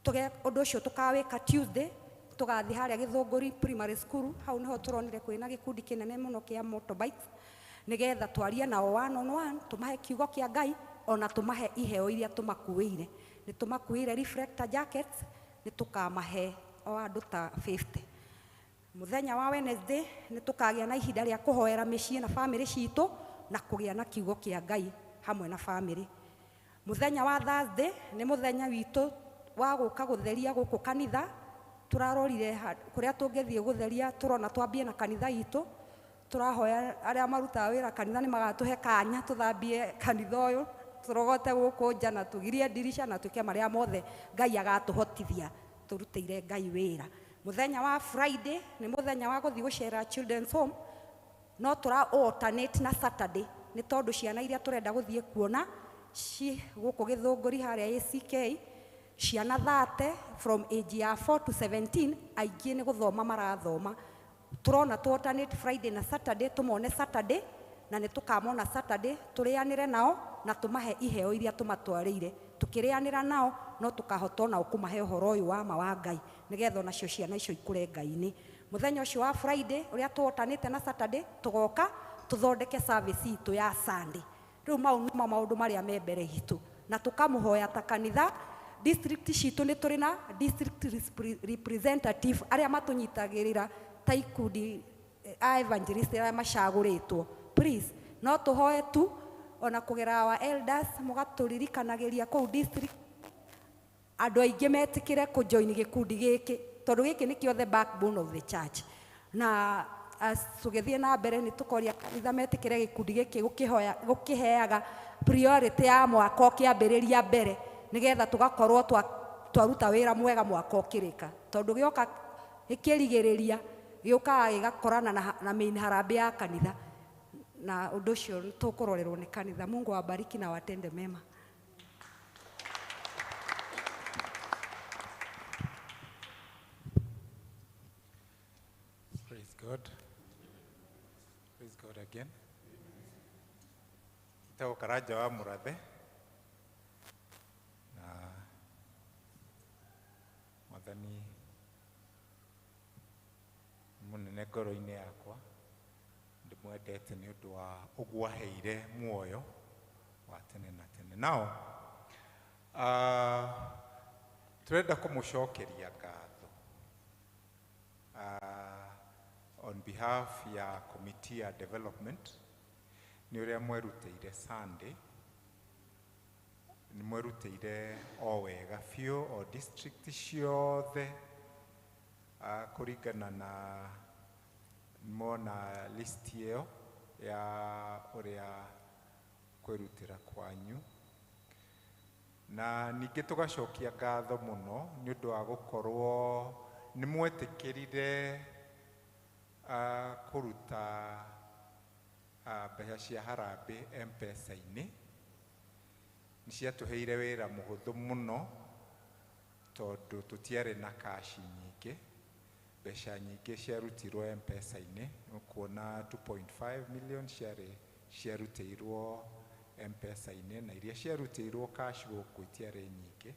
tuge undu ucio tukawika Tuesday, tugathi haria Githunguri primary school. Hau niho turonire kwina gikundi kinene muno kia motorbikes, nigetha twarie nao one on one, tumahe kiugo kia Ngai, ona tumahe iheo iria tumakuire. Ni tumakuire reflector jackets, ni tukamahe o andu ta 50. Muthenya wa Wednesday ni tukagia na ihinda ria kuhoera micii na family citu na kugia na kiugo kia Ngai hamwe na family. Muthenya wa Thursday ni muthenya witu wa guka gutheria guku kanitha. Turarorire kuria tungethie gutheria, turona twambie na kanitha itu. Turahoya aria maruta wira kanitha ni magatuhe kanya tuthambie kanitha uyu, turogote guku nja na tugirie dirisha na tuke maria mothe Ngai agatuhotithia turutire Ngai wira. Muthenya wa Friday ni muthenya wa guthii gucera children's home, no tura alternate na Saturday ni tondu ciana iria turenda guthii kuona ci guku Githunguri haria ACK, ciana 30 from age ya 4 to 17, aingi ni guthoma marathoma. Turona tu alternate Friday na Saturday, tumone Saturday na ni tukamona Saturday turianire nao na tumahe iheo iria tumatwarire. Tukirianira nao no tukahota na ukumahe uhoro uyu wa ma wa Ngai, nigetha ona cio ciana icio ikure Ngai-ini. Muthenya ucio wa Friday uria tu alternate na Saturday tugoka tuthondeke service itu ya Sunday. Riu maundu maria me mbere hitu na tukamuhoya ta kanitha. District citu ni turi na district representative aria matunyitagirira ta ikundi evangelist aria macaguritwo. Please no tuhoe tu ona kugera wa elders mugaturirikanagĩria kũu district andũ aingĩ metikire ku join gikundi gĩkĩ, tondũ gĩkĩ nĩkĩo the backbone of the church. Na tũgĩthiĩ na mbere nĩ tũkoria kanitha metikire gikundi gĩkĩ gũkĩheaga priority ya mwaka ũkĩambĩrĩria mbere, nigetha tugakorwo twaruta wĩra mwega mwaka ũkĩrĩka. Tondũ gĩoka gĩkĩrigĩrĩria gĩũkaga gĩgakorana na main harambee ya kanitha, na undu ucio tukurorerwo ni kanitha. Mungu awabariki na watende mema.
Praise God. Praise God again. Itago karaja wa murathe na mwathani munene ngoro-ini yakwa ndimwendete ni undu wa uguo aheire muoyo wa tene na tene. Nao turenda kumucokeria ngatho on behalf ya committee ya development ni uria mwerutĩire Sunday, ni mwerutĩire o wega biũ o district ciothe kuringana na mona list iyo ya uria kwirutira kwanyu, na ningĩ tugacokia ngatho muno ni undu wa gukorwo ni mwetikirire kuruta mbeca cia harambee M-Pesa-ini. Ni ciatuheire wira muhuthu muno tondu tutiari na cash nyingi. Mbeca nyingi ciarutirwo M-Pesa-ini, ukuona 2.5 million ciarutirwo M-Pesa-ini, na iria ciarutirwo cash guku itiari nyingi.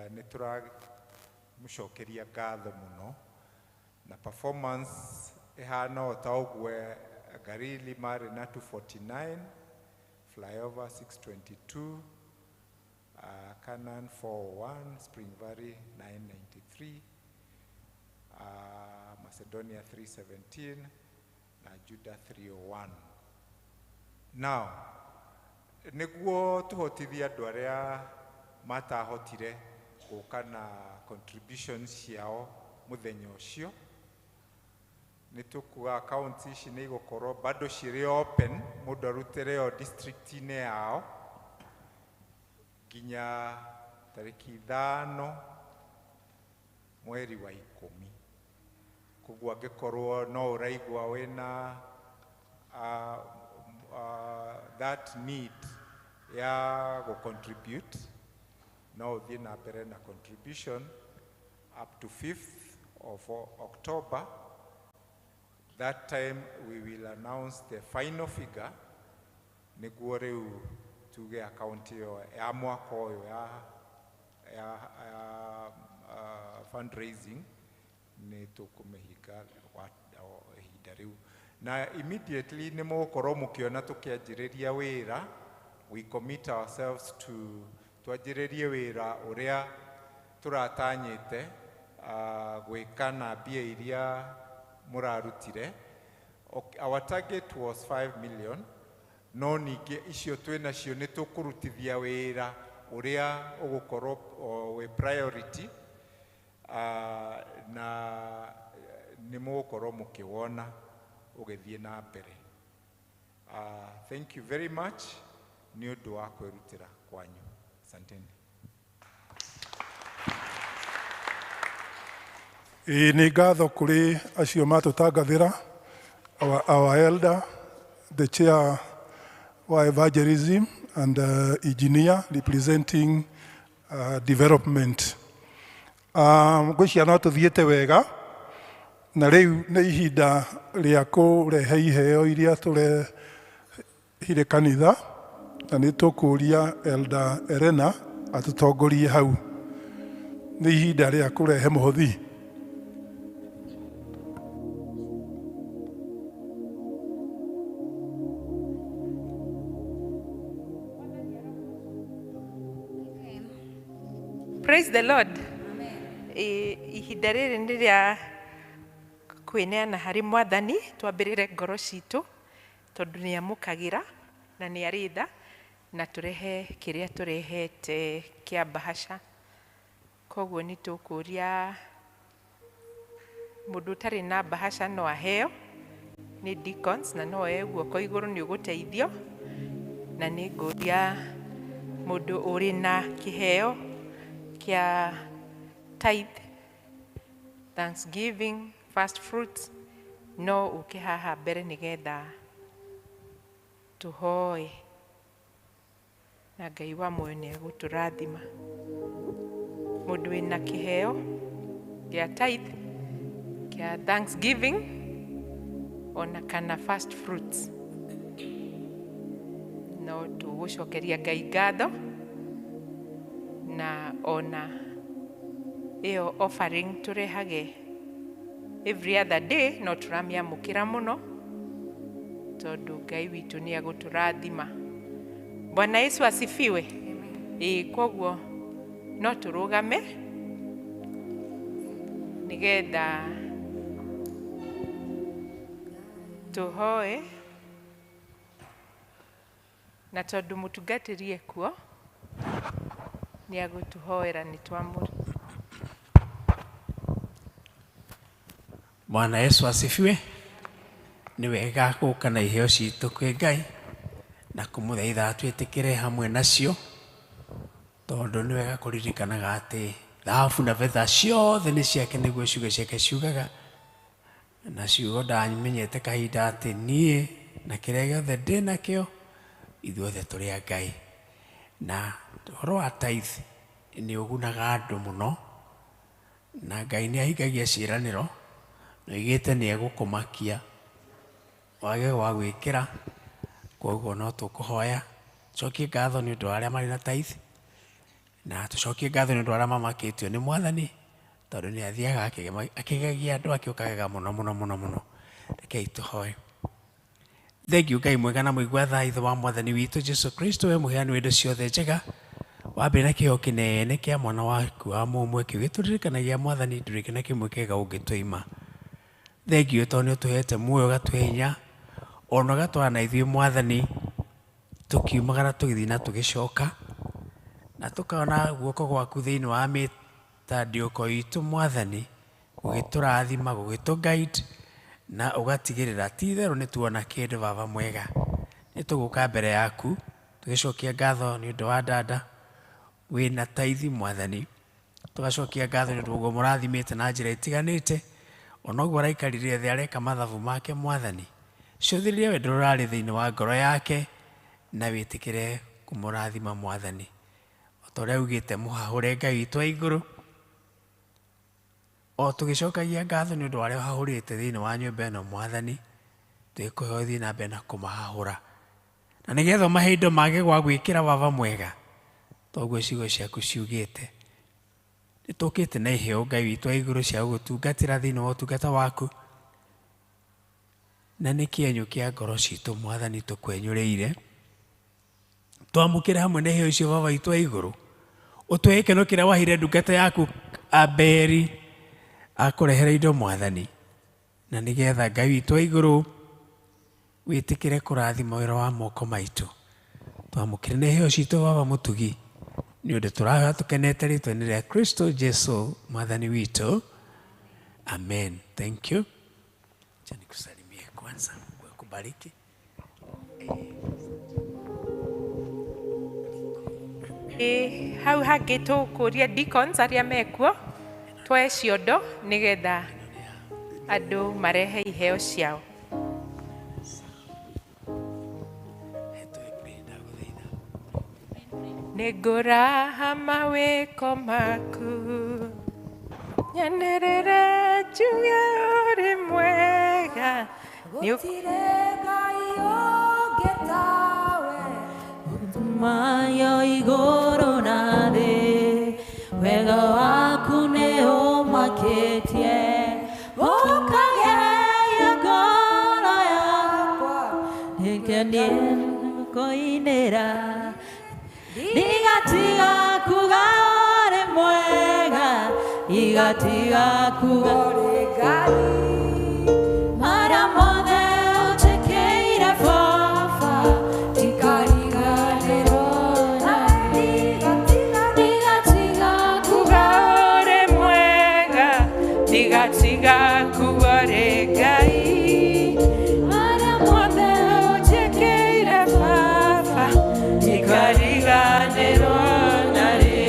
Ni turamucokeria ngatho muno, na performance ihana o ta ũguo Garili mari na 249, Flyover 622, Canaan 401, Spring Valley 993, Macedonia 317 na Judah 301. Now niguo tuhotithia andu aria matahotire guka na contributions ciao muthenya ucio, nitukuga account ici ni igũkorwo bado cirĩ open, mũndũ arutĩre o district-inĩ yao nginya tarĩki 5 mweri wa 10. Koguo angĩkorwo no ũraigua wĩna that need ya go contribute no uthie na mbere na contribution up to 5th of October. That time we will announce the final figure niguo riu tuge account yo ya mwaka uyu ya fundraising ni tukumihinga ihinda riu na immediately ni mugukorwo mukiona tukianjiriria wira. We commit ourselves to twanjiririe wira uria turatanyite gwika na mbia iria murarutire. Our target was 5 million. No ningi icio twina cio ni tukurutithia wira uria ugukorwo we priority na ni mugukorwo mukiwona ugithie na mbere. Thank you very much ni undu wa kwirutira kwanyu. Asanteni.
Ni ngatho kuri acio matutangathira, our elder, the chair wa evangelism and engineer representing development. Ngwiciria no tuthiete wega na riu ni ihinda ria kurehe iheo iria turehire kanitha, na ni tukuria Elder Elena atutongorie hau. Ni ihinda ria kurehe muhothi.
Praise the Lord. Ihinda rĩrĩ nĩ rĩa kwĩneana harĩ Mwathani, twambĩrĩre ngoro citũ tondũ nĩ amũkagĩra na nĩ arĩ tha, na tũrehe kĩrĩa tũrehete kĩa bahasha. Koguo nĩ tũkũria mũndũ ũtarĩ na bahasha no aheo nĩ deacons, na no oe guoko igũrũ nĩ ũgũteithio, na nĩ ngũria mũndũ ũrĩ na kĩheo kia tithe, thanksgiving, first fruits, no uke haha mbere nigetha tuhoe na Ngai wa muoyo nĩ egũtũrathima. Mũndũ wĩna kĩheo kia tithe, kia thanksgiving, ona kana first fruits, no tũgũcokeria Ngai ngatho na ona iyo offering turehage every other day, no turamiamukira muno tondu Ngai witu ni aguturathima. Bwana Yesu asifiwe. Koguo no turugame nigetha tuhoe, na tondu mutungatĩrie kuo ni agutuhoera ni twamuri.
Bwana Yesu asifiwe. Ni wega guka na iheo citu kwi Ngai na kumuthaitha twĩtĩkĩre hamwe nacio, tondu ni wega kuririkanaga ati thahabu na betha ciothe ni ciake niguo ciugo ciake ciugaga, na ciugo ndamenyete kahinda ati nie na kĩrĩa gĩothe ndĩ nakĩo ithuothe tũrĩ a Ngai. Na ũhoro wa tithe nĩ ũgunaga andũ mũno, na Ngai nĩ ahingagia ciĩranĩro na oigĩte nĩ egũkũmakia wage wa gwĩkĩra. Koguo no tũkũhoya tũcokie ngatho nĩ ũndũ wa arĩa marĩ na tithe, na tũcokie ngatho nĩ ũndũ wa arĩa mamakĩtio nĩ Mwathani, tondũ nĩ athiaga akĩgegia andũ akĩũkagega mũno mũno mũno mũno. Rekei tũhoe. Thengiũ Ngai mwega na mũigua tha, ithe wa Mwathani witũ Jesu Kristo, we mũheani wa indo ciothe njega, wambere na kĩheo kĩnene kĩa mwana waku wa mũmwe kĩgĩtũririkanagia Mwathani ndũrĩ na kĩmwe kĩega ũngĩtũima. Thengiũ tondũ nĩ ũtũhete muoyo, ũgatũhe hinya, ona ũgatwara ithuĩ Mwathani tũkiumagara tũgĩthiĩ na tũgĩcoka, na tũkaona guoko gwaku thĩinĩ wa mĩtandĩko itũ Mwathani, gũgĩtũrathima, gũgĩtũ-guide, na ũgatigĩrĩra ti itherũ nĩ tuona kĩndũ Baba mwega. Nĩ tũgũka mbere yaku tũgĩcokia ngatho nĩ ũndũ wa dada wĩna tithe Mwathani, tũgacokia ngatho nĩ ũndũ ũguo mũrathimĩte na njĩra itiganĩte, ona ũguo araikarire thĩ areka mathabu make Mwathani. Cũthĩrĩria wendo ũrarĩ thĩinĩ wa ngoro yake na wĩtĩkĩre kumurathima mwathani o ta ũrĩa augĩte mũhahũre Ngai witũ wa igũrũ o tũgĩcokagia ngatho nĩ ũndũ wa arĩa ũhahũrĩte thĩinĩ wa nyũmba ĩno mwathani twĩkũhe ũthiĩ na mbere na kũmahahũra na nĩgetha ũmahe indo mage gwa gwĩkĩra baba mwega toguo ciugo ciaku ciugĩte nĩ tũkĩte na iheo Ngai witũ wa igũrũ cia gũgũtungatĩra thĩinĩ wa ũtungata waku na nĩ kĩenyũ kĩa ngoro citũ mwathani tũkwenyũrĩire twamũkĩre hamwe na iheo icio baba witũ wa igũrũ ũtũhe gĩkeno kĩrĩa wahire ndungata yaku Abeli akũrehere indo mwathani na nĩgetha Ngai witũ wa igũrũ wĩtĩkĩre kũrathima wĩra wa moko maitũ twamũkĩre na iheo citũ baba mũtugi nĩ ũndũ tũrahoya tũkenete rĩtwa-inĩ rĩa Kristo Jesu mwathani witũ amen. Thank you. Acha nikusalimie kwanza. Mungu akubariki.
Hau hangĩ tũkũria deacons arĩa mekuo twoe ciondo nĩgetha andũ marehe iheo ciao. Nĩngũraha mawĩko maku nyanĩrĩre njuge ũrĩ mwega
gũtirĩ Ngai ũngĩ tawe ũtumayo igũrũ na thĩ wega waku nĩ ũmakĩtie ũkageria ngoro yakwa nĩkendie kũinĩra ndigatiga kuga ũrĩ mwega ndigatiga kuga ũrĩ Ngai marĩa mothe ũnjĩkĩire baba ndikariganĩrwo na ndigatiga
kuga ũrĩ mwega ndigatiga kuga ũrĩ Ngai marĩa mothe ũnjĩkĩire baba ndikariganĩrwo narĩ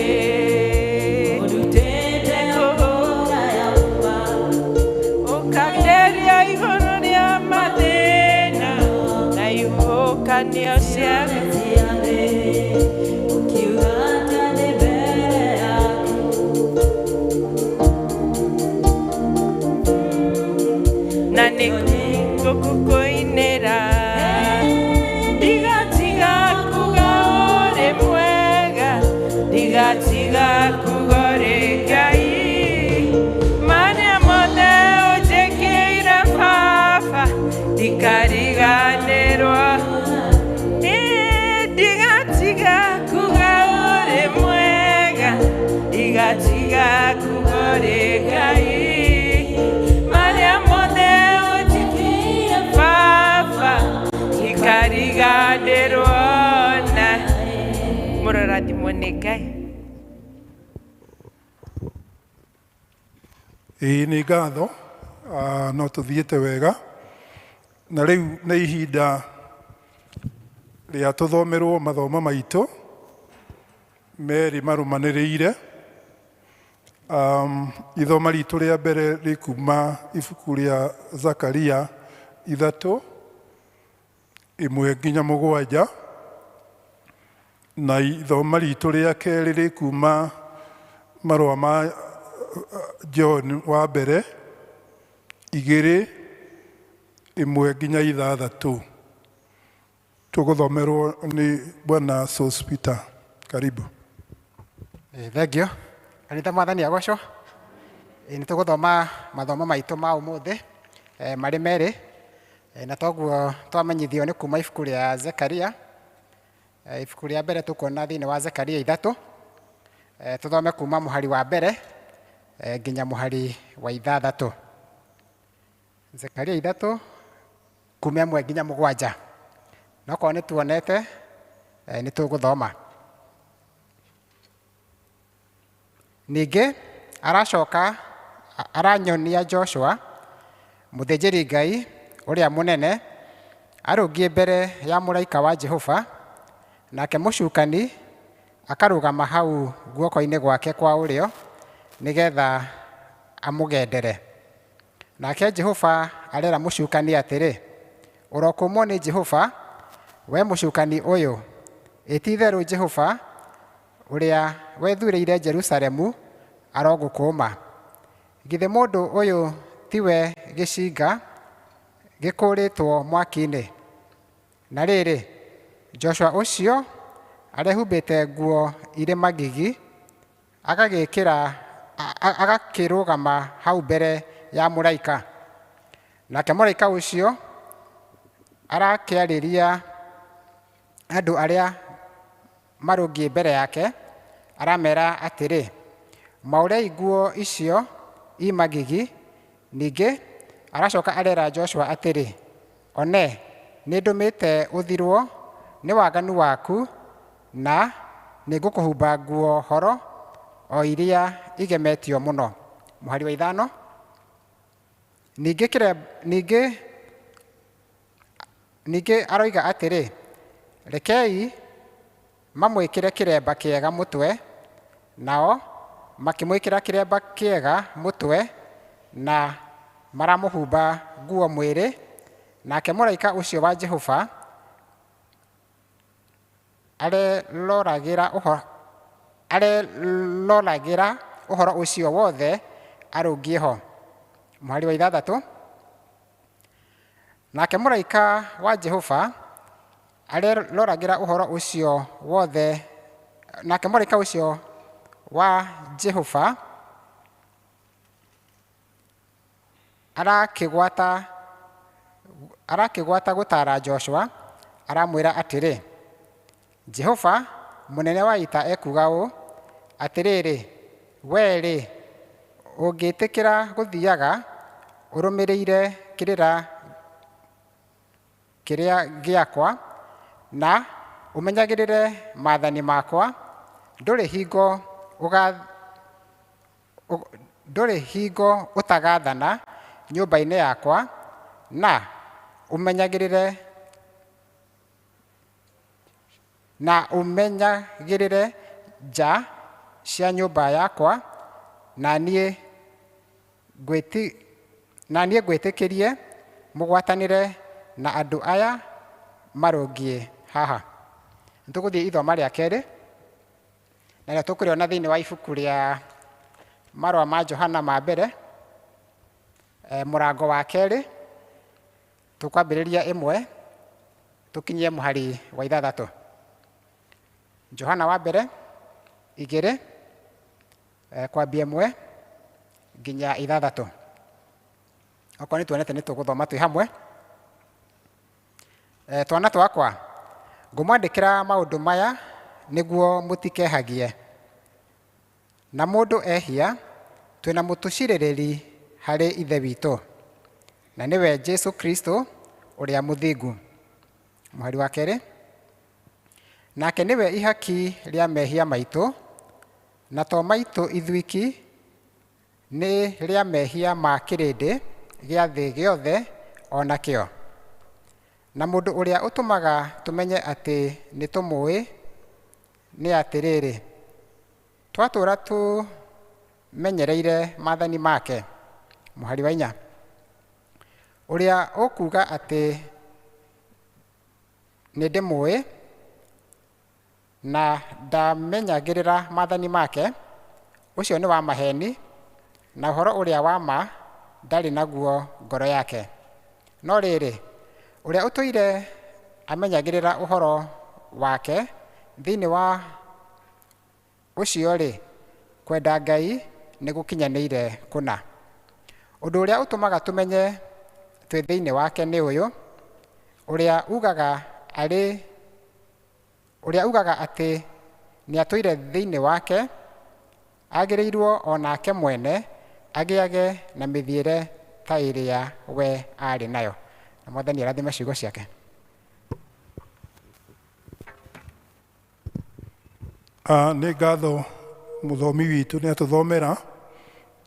ũrutĩte kũhũra yauma ũkageria igũrũ rĩa mathĩna na ihuhũkanio cia
thĩ ũkiuga ndarĩ mbere yaku
na nĩngũkũinĩra ndigatiga kuga ũrĩ mwega ndigatiga kuga ũrĩ Ngai marĩa mothe ũnjĩkĩire baba ndikariganĩrwo ndigatiga kuga ũrĩ mwega ndigatiga kuga ũrĩ Ngai marĩa mothe ũnjĩkĩire baba ndikariganĩrwo na mũrorathimwo nĩ Ngai.
Ĩĩ nĩ ngatho no tũthiĩte wega na rĩu nĩ ihinda rĩa tũthomerwo mathomo maitũ merĩ marũmanĩrĩire. Ithoma ritũ rĩa mbere rĩkuma ibuku rĩa Zakaria 3:1-7 na ithoma ritũ rĩa kerĩ rĩkuma marũa ma John wa mbere 2:1-6. Tũgũthomerwo nĩ Bwana Sospita. Karibu.
Thengio. Kanitha mwathani agocwo. Nĩ tũgũthoma mathomo maitũ ma ũmũthĩ marĩ merĩ na toguo twamenyithio nĩ kuma ibuku rĩa Zekaria. Ibuku rĩa mbere tũkuona thĩinĩ wa Zekaria 3. Tũthome kuma mũhari wa mbere nginya mũhari wa 6. Zekaria 3 kuma 1 nginya 7. Nokorwo nĩ tuonete nĩ tũgũthoma. Ningĩ aracoka aranyonia Joshua mũthĩnjĩri Ngai ũrĩa mũnene arũngiĩ mbere ya mũraika wa Jehova nake mũcukani akarũgama hau guoko-inĩ gwake kwa ũrĩo nĩgetha amũgendere. Nake Jehova arera mũcukani atĩrĩ, ũrokũmwo nĩ Jehova we mũcukani ũyũ Ti-itherũ Jehova ũrĩa wethuurĩire Jerusalemu arogũkũũma. Githĩ mũndũ ũyũ tiwe gĩcinga gĩkũũrĩtwo mwaki-inĩ? Na rĩrĩ, Joshua ũcio arehumbĩte nguo irĩ magigi, agakĩrũgama hau mbere ya mũraika. Nake mũraika ũcio arakĩarĩria andũ arĩa marũngiĩ mbere yake, aramera atĩrĩ, maũrei nguo icio i magigi. Ningĩ aracoka arera Joshua atĩrĩ, one nĩ ndũmĩte ũthirwo nĩ waganu waku, na nĩ ngũkũhumba nguo horo o iria igemetio mũno. Mũhari wa 5. Ningĩ aroiga atĩrĩ, rekei mamwĩkĩre kĩremba kĩega mũtwe. Nao makĩmwĩkĩra kĩremba kĩega mũtwe na maramũhumba nguo mwĩrĩ. Nake mũraika ũcio wa Jehova areloragĩra ũhoro ũcio wothe arũngiĩ ho. Mũhari wa 6. Nake mũraika wa Jehova areloragĩra ũhoro ũcio wothe. Nake mũraika ũcio wa Jehova arakĩgwata gũtaara Joshua, aramwĩra atĩrĩ, Jehova mũnene wa ita ekuuga ũũ atĩrĩrĩ, wee-rĩ, ũngĩtĩkĩra gũthiaga ũrũmĩrĩire kĩrĩra kĩrĩa gĩakwa na ũmenyagĩrĩre maathani makwa, ndũrĩ hingo ũtagathana nyũmba-inĩ yakwa, na ũmenyagĩrĩre nja cia nyũmba yakwa, na niĩ ngwĩtĩkĩrie mũgwatanĩre na andũ aya marũngiĩ haha. Nĩtũgũthiĩ ithoma rĩa kerĩ, narĩo tũkũrĩona thĩinĩ wa ibuku rĩa marũa ma Johana ma mbere, mũrango wa 2, tũkwambĩrĩria 1 tũkinyie mũhari wa 6. Johana wa mbere 2 kwambia 1 nginya 6. Okorwo nĩ tuonete nĩ tũgũthoma twĩ hamwe. Twana twakwa, ngũmwandĩkĩra maũndũ maya nĩguo mũtikehagie. Na mũndũ ehia, twĩna mũtũcirĩrĩri harĩ Ithe witũ, na nĩwe Jesu Kristo ũrĩa mũthingu. Mũhari wa 2. Nake nĩwe ihaki rĩa mehia maitũ, na to maitũ ithuiki, nĩ rĩa mehia ma kĩrĩndĩ gĩa thĩ gĩothe o nakĩo. Na mũndũ ũrĩa ũtũmaga tũmenye atĩ nĩ tũmũĩ nĩ atĩrĩrĩ, twatũũra tũmenyereire maathani make. Mũhari wa 4. Ũrĩa ũkuuga atĩ nĩ ndĩmũĩ na ndamenyagĩrĩra maathani make, ũcio nĩ wa maheeni, na ũhoro ũrĩa wa ma ndarĩ naguo ngoro yake. No rĩrĩ, ũrĩa ũtũire amenyagĩrĩra ũhoro wake, thĩinĩ wa ũcio-rĩ, kwenda Ngai nĩ gũkinyanĩire kũna. Ũndũ ũrĩa ũtũmaga tũmenye twĩ thĩinĩ wake nĩ ũyũ, ũrĩa ugaga atĩ nĩ atũire thĩinĩ wake, agĩrĩirwo o nake mwene agĩage na mĩthiĩre ta ĩrĩa we arĩ nayo. Na Mwathani arathime ciugo ciake.
Nĩ ngatho mũthomi witũ nĩ atũthomera,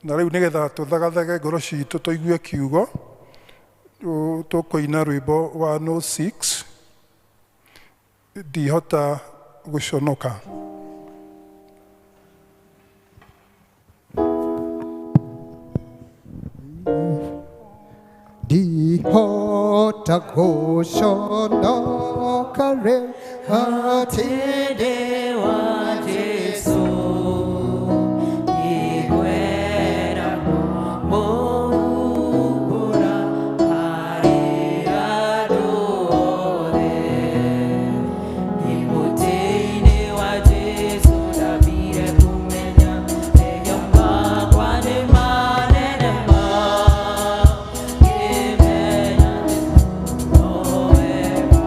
na rĩu nĩgetha tũthagathage ngoro citũ tũigue kiugo, tũkũina rwĩmbo wa No 6, ndihota gũconoka.
Ndihota gũconoka rĩu
Atende wa Jesu igwera mobura ari adore imutini wa Jesu dabire kumenya eyamba kwade manene ma imenya noema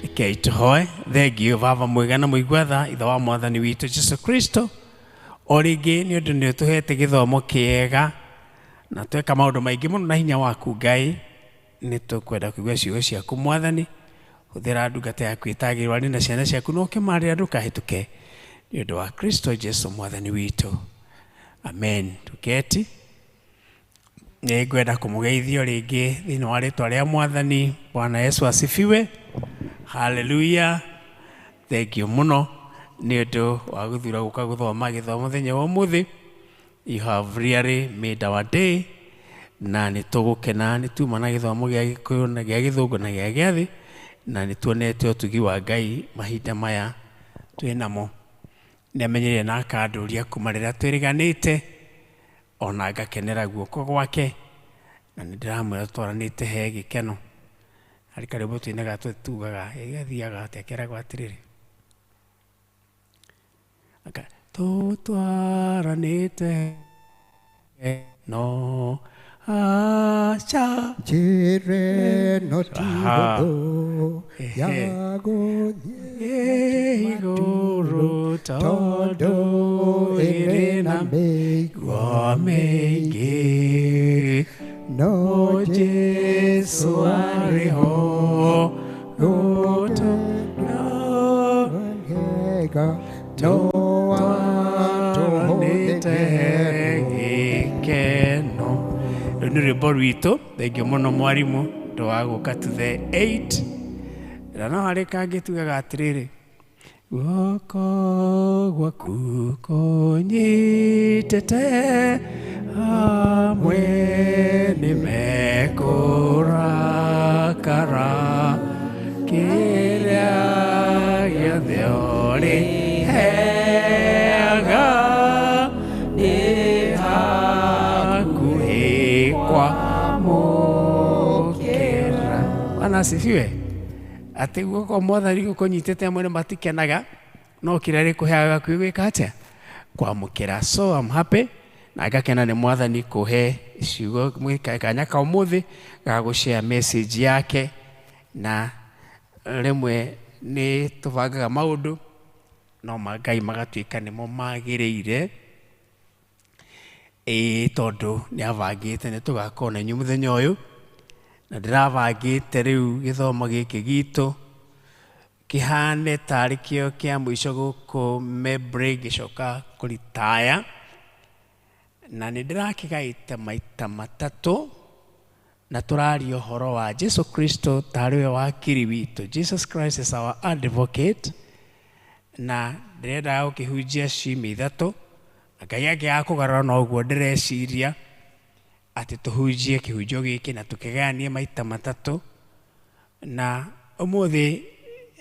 Rekei tũhoe. Thengiũ Baba mwega na mũigua ithe wa Mwathani witũ Jesu Kristo, o rĩngĩ nĩ ũndũ nĩ ũtũhete gĩthomo kĩega na tweka maũndũ maingĩ mũno na hinya waku Ngai. Nĩ tũkwenda kũigua ciugo ciaku Mwathani, hũthĩra ndungata yaku ĩtagĩrĩirwo arĩ na ciana ciaku no ũkĩmarĩra ndũkahĩtũke nĩ ũndũ wa Kristo Jesu Mwathani witũ, amen. Tuketi. Nĩ ngwenda kũmũgeithia rĩngĩ thĩinĩ wa rĩĩtwa rĩa Mwathani. Bwana Yesu asifiwe. Hallelujah. Thengiũ mũno nĩ ũndũ wa gũthura gũka gũthoma gĩthomo mũthenya wa ũmũthĩ. You have really made our day. Na nĩ tũgũkena nĩ tuma na gĩthomo gĩa Gĩkũyũ na gĩa Gĩthũngũ na gĩa Gĩathĩ, na nĩ tuonete ũtugi wa Ngai mahinda maya twĩ namo. Nĩ amenyerire na akandũria kuma rĩrĩa twĩrĩganĩte, ona ngakenera guoko gwake, na nĩ ndĩramwĩra twaranĩte he gĩkeno. Harĩ karĩmbo tũinaga tugaga ĩgathiaga atĩa keragwo atĩrĩrĩ, tũtwaranĩte no acha
njĩre no ti hũthũ ya gũthiĩ
igũrũ tondũ maingĩ no Jesu arĩ ho tũtũranĩte gĩkeno. Rĩu nĩ rwĩmbo rwitũ. Thengiũ mũno mwarimũ ndũ wa gũka to the 8 na no harĩ kangĩ tugaga atĩrĩrĩ, guoko gwaku kũnyitĩte hamwe nĩmekũrakara kĩrĩa gĩothe ũrĩheaga nĩ hakuhĩ kwamũkĩra. Bwana asifiwe. Atĩ guoko Mwathani gũkũnyitĩte amwe nĩ matikenaga, no kĩrĩa rĩkũheaga hakuhĩ gwĩka atĩa? Kwamũkĩra. So I'm happy na ngakena nĩ Mwathani kũhe ciugo kanya ka ũmũthĩ ga gũshare message yake, na rĩmwe nĩ tũbangaga maũndũ no Ngai magatuĩka nĩmo magĩrĩire, tondũ nĩ abangĩte nĩ tũgakorwo na inyuĩ mũthenya ũyũ, na ndĩrabangĩte rĩu gĩthomo gĩkĩ gitũ kĩhane tarĩ kĩo kĩa mũico gũkũ Mebre gĩcoka kũritaya, na nĩ ndĩrakĩgaĩte maita matatũ, na tũraria ũhoro wa Jesu Kristo tarĩ we wakiri witũ. Jesus Christ is our advocate, na ndĩrendaga gũkĩhunjia ciumia ithatũ, na Ngai angĩaga kũgarũra na ũguo ndĩreciria atĩ tũhunjie kĩhunjio gĩkĩ na tũkĩgayanie maita matatũ. Na ũmũthĩ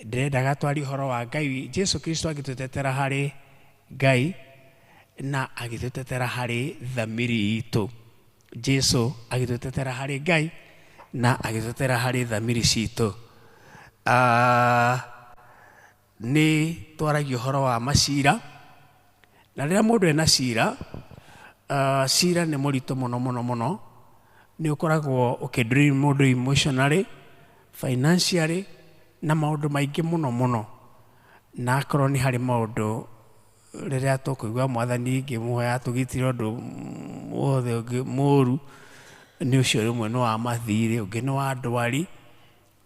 ndĩrendaga twarie ũhoro wa Ngai, Jesu Kristo agĩtũtetera harĩ Ngai na agĩtũtetera harĩ thamiri itũ. Jesu agĩtũtetera harĩ Ngai na agĩtũtetera harĩ thamiri citũ. Nĩ twaragia ũhoro wa macira, na rĩrĩa mũndũ ena cira, cira nĩ mũritũ mũno mũno mũno. Nĩ ũkoragwo ũkĩdrain mũndũ emotionally, financially na maũndũ maingĩ mũno mũno. Na akorwo nĩ harĩ maũndũ rĩrĩa tũkũigua Mwathani ngĩmũhoya tũgitĩre ũndũ wothe ũngĩ mũũru, nĩ ũcio rĩmwe nĩ wa mathirĩ, ũngĩ nĩ wa ndwari,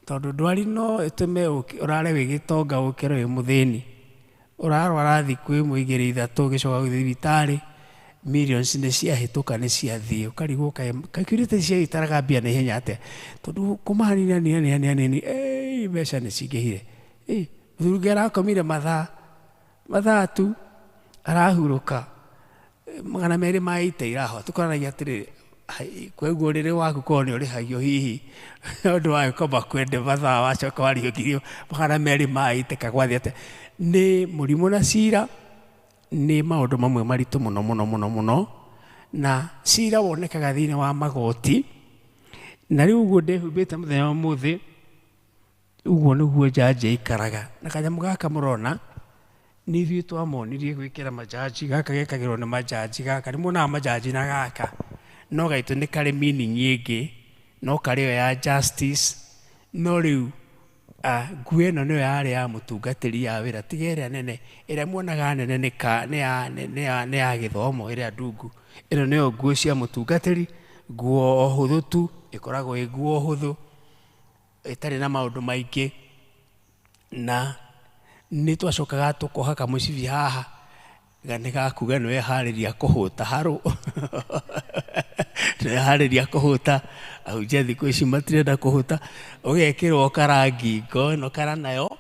tondũ ndwari no ĩtũme ũrare wĩ gĩtonga ũkĩre wĩ mũthĩni, ũrarwara thikũ ĩmwe igĩrĩ ithatũ ũgĩcoka gũthiĩ thibitarĩ, millions nĩ ciahĩtũka nĩ ciathiĩ, ũkarigwo kakiurĩte ciagĩtaraga mbia na ihenya atĩa, tondũ kũmahanina nini mbeca nĩ cingĩhire. Mũthuri ũngĩ arakomire mathaa tu arahurũka 200 maite iraho. Tũkoranagia atĩrĩrĩ, kweguo rĩrĩ waku korwo nĩ ũrĩhagio hihi ũndũ wa gũkomba kwende mathaa wacoka warĩhĩrio 200 maite kagwathi atĩa. Nĩ mũrimũ na cira nĩ maũndũ mamwe maritũ mũno mũno mũno mũno, na cira wonekaga thĩinĩ wa magoti. Na rĩu ũguo ndĩhumbĩte mũthenya wa ũmũthĩ, ũguo nĩguo njanji aikaraga. Na kanyamũ gaka mũrona nĩ ithuĩ twamonirie gwĩkĩra majanji, gaka gekagĩrwo nĩ majanji, gaka nĩ muonaga majanji na gaka, no gaitũ nĩ karĩ meaning ĩngĩ, no karĩ yo ya justice. No rĩu nguo ĩno nĩyo yarĩ ya mũtungatĩri ya wĩra, tiga ĩrĩa nene, ĩrĩa muonaga nene nĩ ya gĩthomo, ĩrĩa ndungu. Ĩno nĩyo nguo cia mũtungatĩri, nguo hũthũ tu, ĩkoragwo ĩ nguo hũthũ ĩtarĩ na maũndũ maingĩ. Na nĩ twacokaga tũkoha kamũcibi haha, nĩ gakuga nĩ weharĩria kũhũta harũ nĩ weharĩria kũhũta. Ahunjia thikũ ici matirenda kũhũta, ũgekĩrwo karangi ngo ĩno kara nayo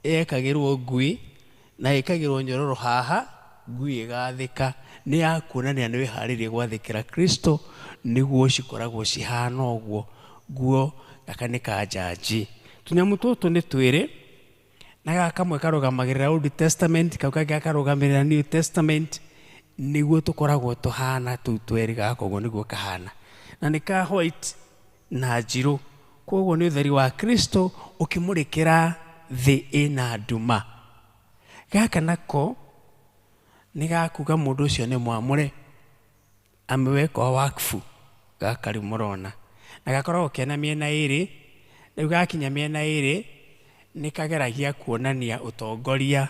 yekagĩrwo ngui na ĩkagĩrwo nyororo haha, ngui ĩgathĩka. Nĩ ya kuonania nĩ weharĩria gwathĩkĩra Kristo, nĩguo cikoragwo cihana ũguo. Nguo gaka nĩ ka njanji. Tũnyamũ tũtũ nĩ twĩrĩ, na gaka kamwe karũgamagĩrĩra Old Testament, kau kangĩ karũgamĩrĩra New Testament, nĩguo tũkoragwo tũhana tũu twĩrĩ. Gaka ũguo nĩguo kahana, na nĩ ka white na njirũ, koguo nĩ ũtheri wa Kristo ũkĩmũrĩkĩra thĩ ĩna nduma. Gaka nako nĩ gakuga mũndũ ũcio nĩ mwamũre, amewekwa wakfu. Gaka rĩu mũrona, na gakoragwo kena mĩena ĩrĩ. Rĩu gakinya mĩena ĩrĩ nĩ kageragia kuonania ũtongoria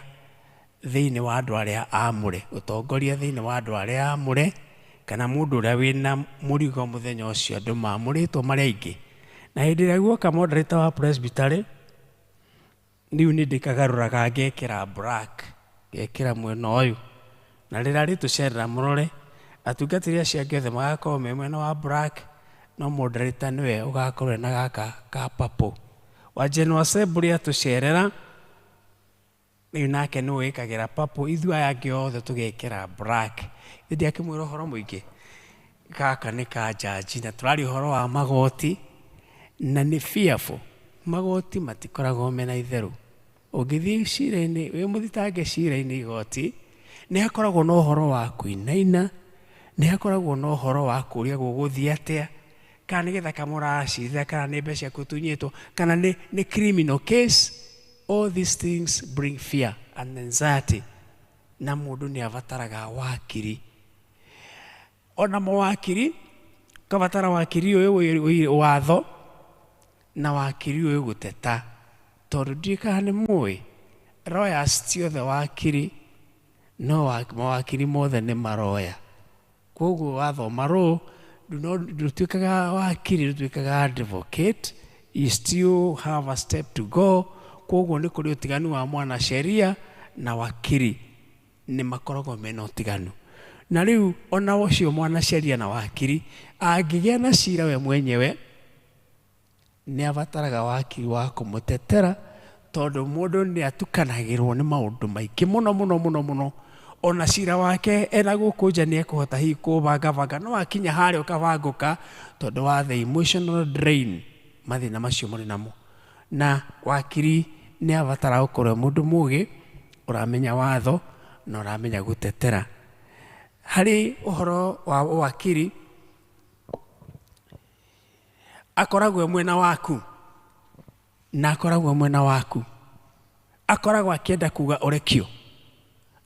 thĩinĩ wa andũ arĩa amũre, ũtongoria thĩinĩ wa andũ arĩa amũre, kana mundu uria wina murigo muthenya ucio andu mamuritwo mari aingi na hindi ria guoka moderator wa presbytery riu ni ndikagaruraga ngekira black ngekira mwena uyu na rira ritucerera murore atungatiri acio angi othe magakorwo me mwena wa black no moderator niwe ugakorwo na gaka ka purple wa General Assembly atucerera riu nake niwe wikagira purple ithu aya angi othe tugekira black ndi akimwira uhoro muingi gaka ni ka jaji na turari uhoro wa magoti na ni fearful magoti matikoragwo mena itheru ungithii cira-ini wi muthitange cira-ini igoti ni hakoragwo na uhoro wa kuinaina ni hakoragwo na uhoro wa kuria guguthii atia kana nigetha kamuracirira kana ni mbeca kutunyitwo kana ni criminal case. All these things bring fear and anxiety na mundu ni avataraga wakiri ona mawakiri kavatara wakiri uyu watho na wakiri uyu guteta tondu ndika ni mui lawyers ti othe wakiri no mawakiri mothe ni maroya koguo wathoma ro ndutwikaga wakiri ndutwikaga advocate. You still have a step to go. Koguo ni kuri utiganu wa mwana sheria na wakiri ni makoragwo mena utiganu na riu ona ucio mwana sheria na wakiri angigia na cira we mwenyewe ni avataraga wakiri wa kumutetera tondu mundu ni atukanagirwo ni maundu maingi muno ona cira wake ena guku nja ni ekuhota hi kuvangavanga no akinya haria ukavanguka tondu wa the emotional drain mathina macio muri namo na wakiri ni avatara gukorwo mundu mugi uramenya watho na uramenya gutetera. Hari uhoro wa wakiri akoragwo mwena waku na akoragwo mwena waku akoragwo akienda kuga urekio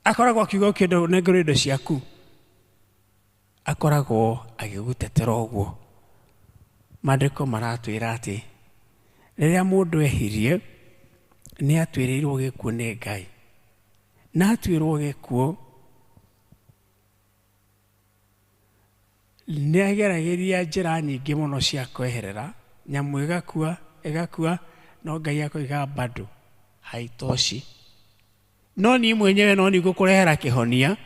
akoragwo akiuga ukienda unengere indo ciaku akoragwo agigutetera uguo. Maandiko maratwira ati riria mundu ehirie ni atwirirwo gikuo ni Ngai na atwirwo gikuo ni agerageria njira nyingi muno cia kweherera nyamu igakua no Ngai akoiga bado haitoshi no ni mwenyewe no ni gukurehera kihonia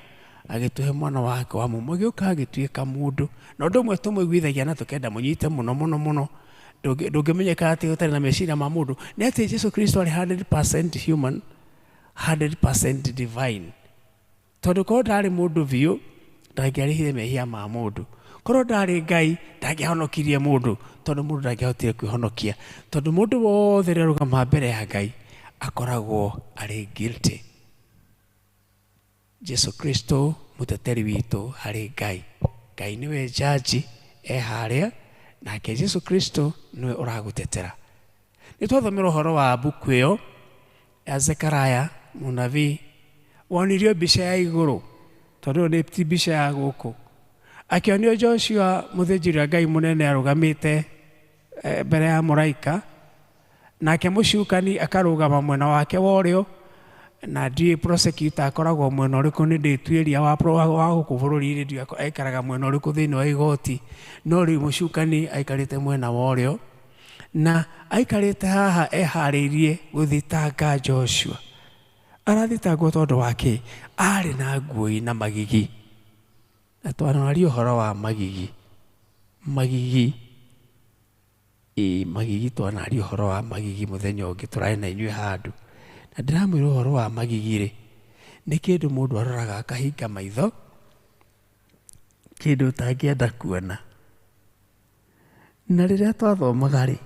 agituhe mwana wake wa mumo giuka agituika mundu no ndomwe tumwiguithagia na tukenda munyite muno ndungimenyeka ati utari na meciria ma mundu ni ati Jesu Kristo ari 100% human 100% divine tondu ko ndari mundu biu ndangiarihire mehia ma mundu korwo ndari Ngai ndangihonokirie mundu tondu mundu ndangihotire kwihonokia tondu mundu wothe rerugama mbere ya Ngai akoragwo ari guilty. Jesu Kristo muteteri witu hari Ngai niwe jaji haria nake Jesu Kristo niwe uragutetera. Nitwathomera uhoro wa buku iyo ya Zekaria munabii wonirio mbica ya iguru tondu ni mbica ya guku akionio Joshua muthinjiri Ngai munene arugamite mbere ya muraika nake mucukani akarugama mwena wake worio na ndiye prosecutor akoragwo mwena uriku ni ndituiria wa guku bururi ndio aikaraga mwena uriku thiini wa igoti no riu mucukani aikarite mwena worio na aikarite haha ehariirie guthitanga Joshua. Arathitangwo tondu wake ari na ngui na magigi na twanaria uhoro wa magigi twanaria uhoro wa magigi muthenya ungi turai na inyue handu na ndiramwira uhoro wa magigi ni kindu mundu aroraga akahinga maitho kindu utangienda kuona na riria twathomaga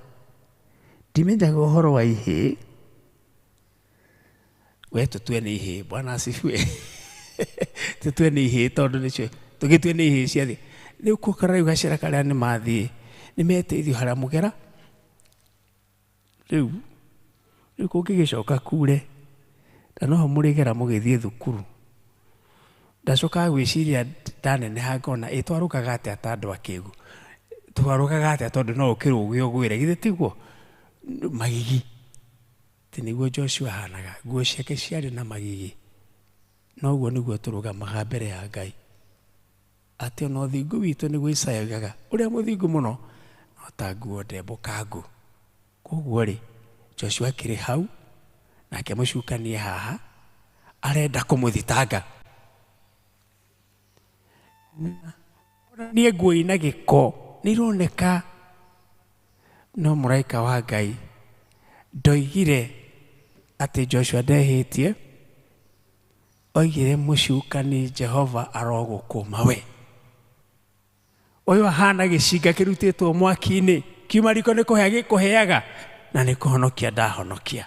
ndimenyaga uhoro wa ihi we tutue ni ihi Bwana asifiwe tutue ni ihi tondu nicio tugitue ni ihi cia thi riu kukara ugacira karia ni mathii ni meteithio haria mugera riu kungigicoka kure na noho murigera mugithie thukuru ndacoka gwiciria ndaneneha ngona twarugaga atia ta andu akigu twarugaga atia tondu no ukirugwe ugwire githĩ tiguo magigi ti niguo Joshua hanaga nguo ciake ciarĩ na magigi noguo niguo turugamaga mbere ya Ngai atĩ ona ũthingu witũ nĩguo Isaya oigaga ũrĩa mũthingu mũno no ta nguo ndembũkangu. Koguo rĩ, Joshua akĩrĩ hau nake mũcukanie haha arenda kũmũthitanga. Niĩ nguo ina gĩko nĩ ironeka, no mũraika wa Ngai ndoigire atĩ Joshua ndehĩtie, oigire mũcukani Jehova arogũkũma we. Ũyũ ahana gĩcinga kĩrutĩtwo mwaki-inĩ, kiuma riko nĩ kũhea gĩkũheaga na nĩ kũhonokia ndahonokia.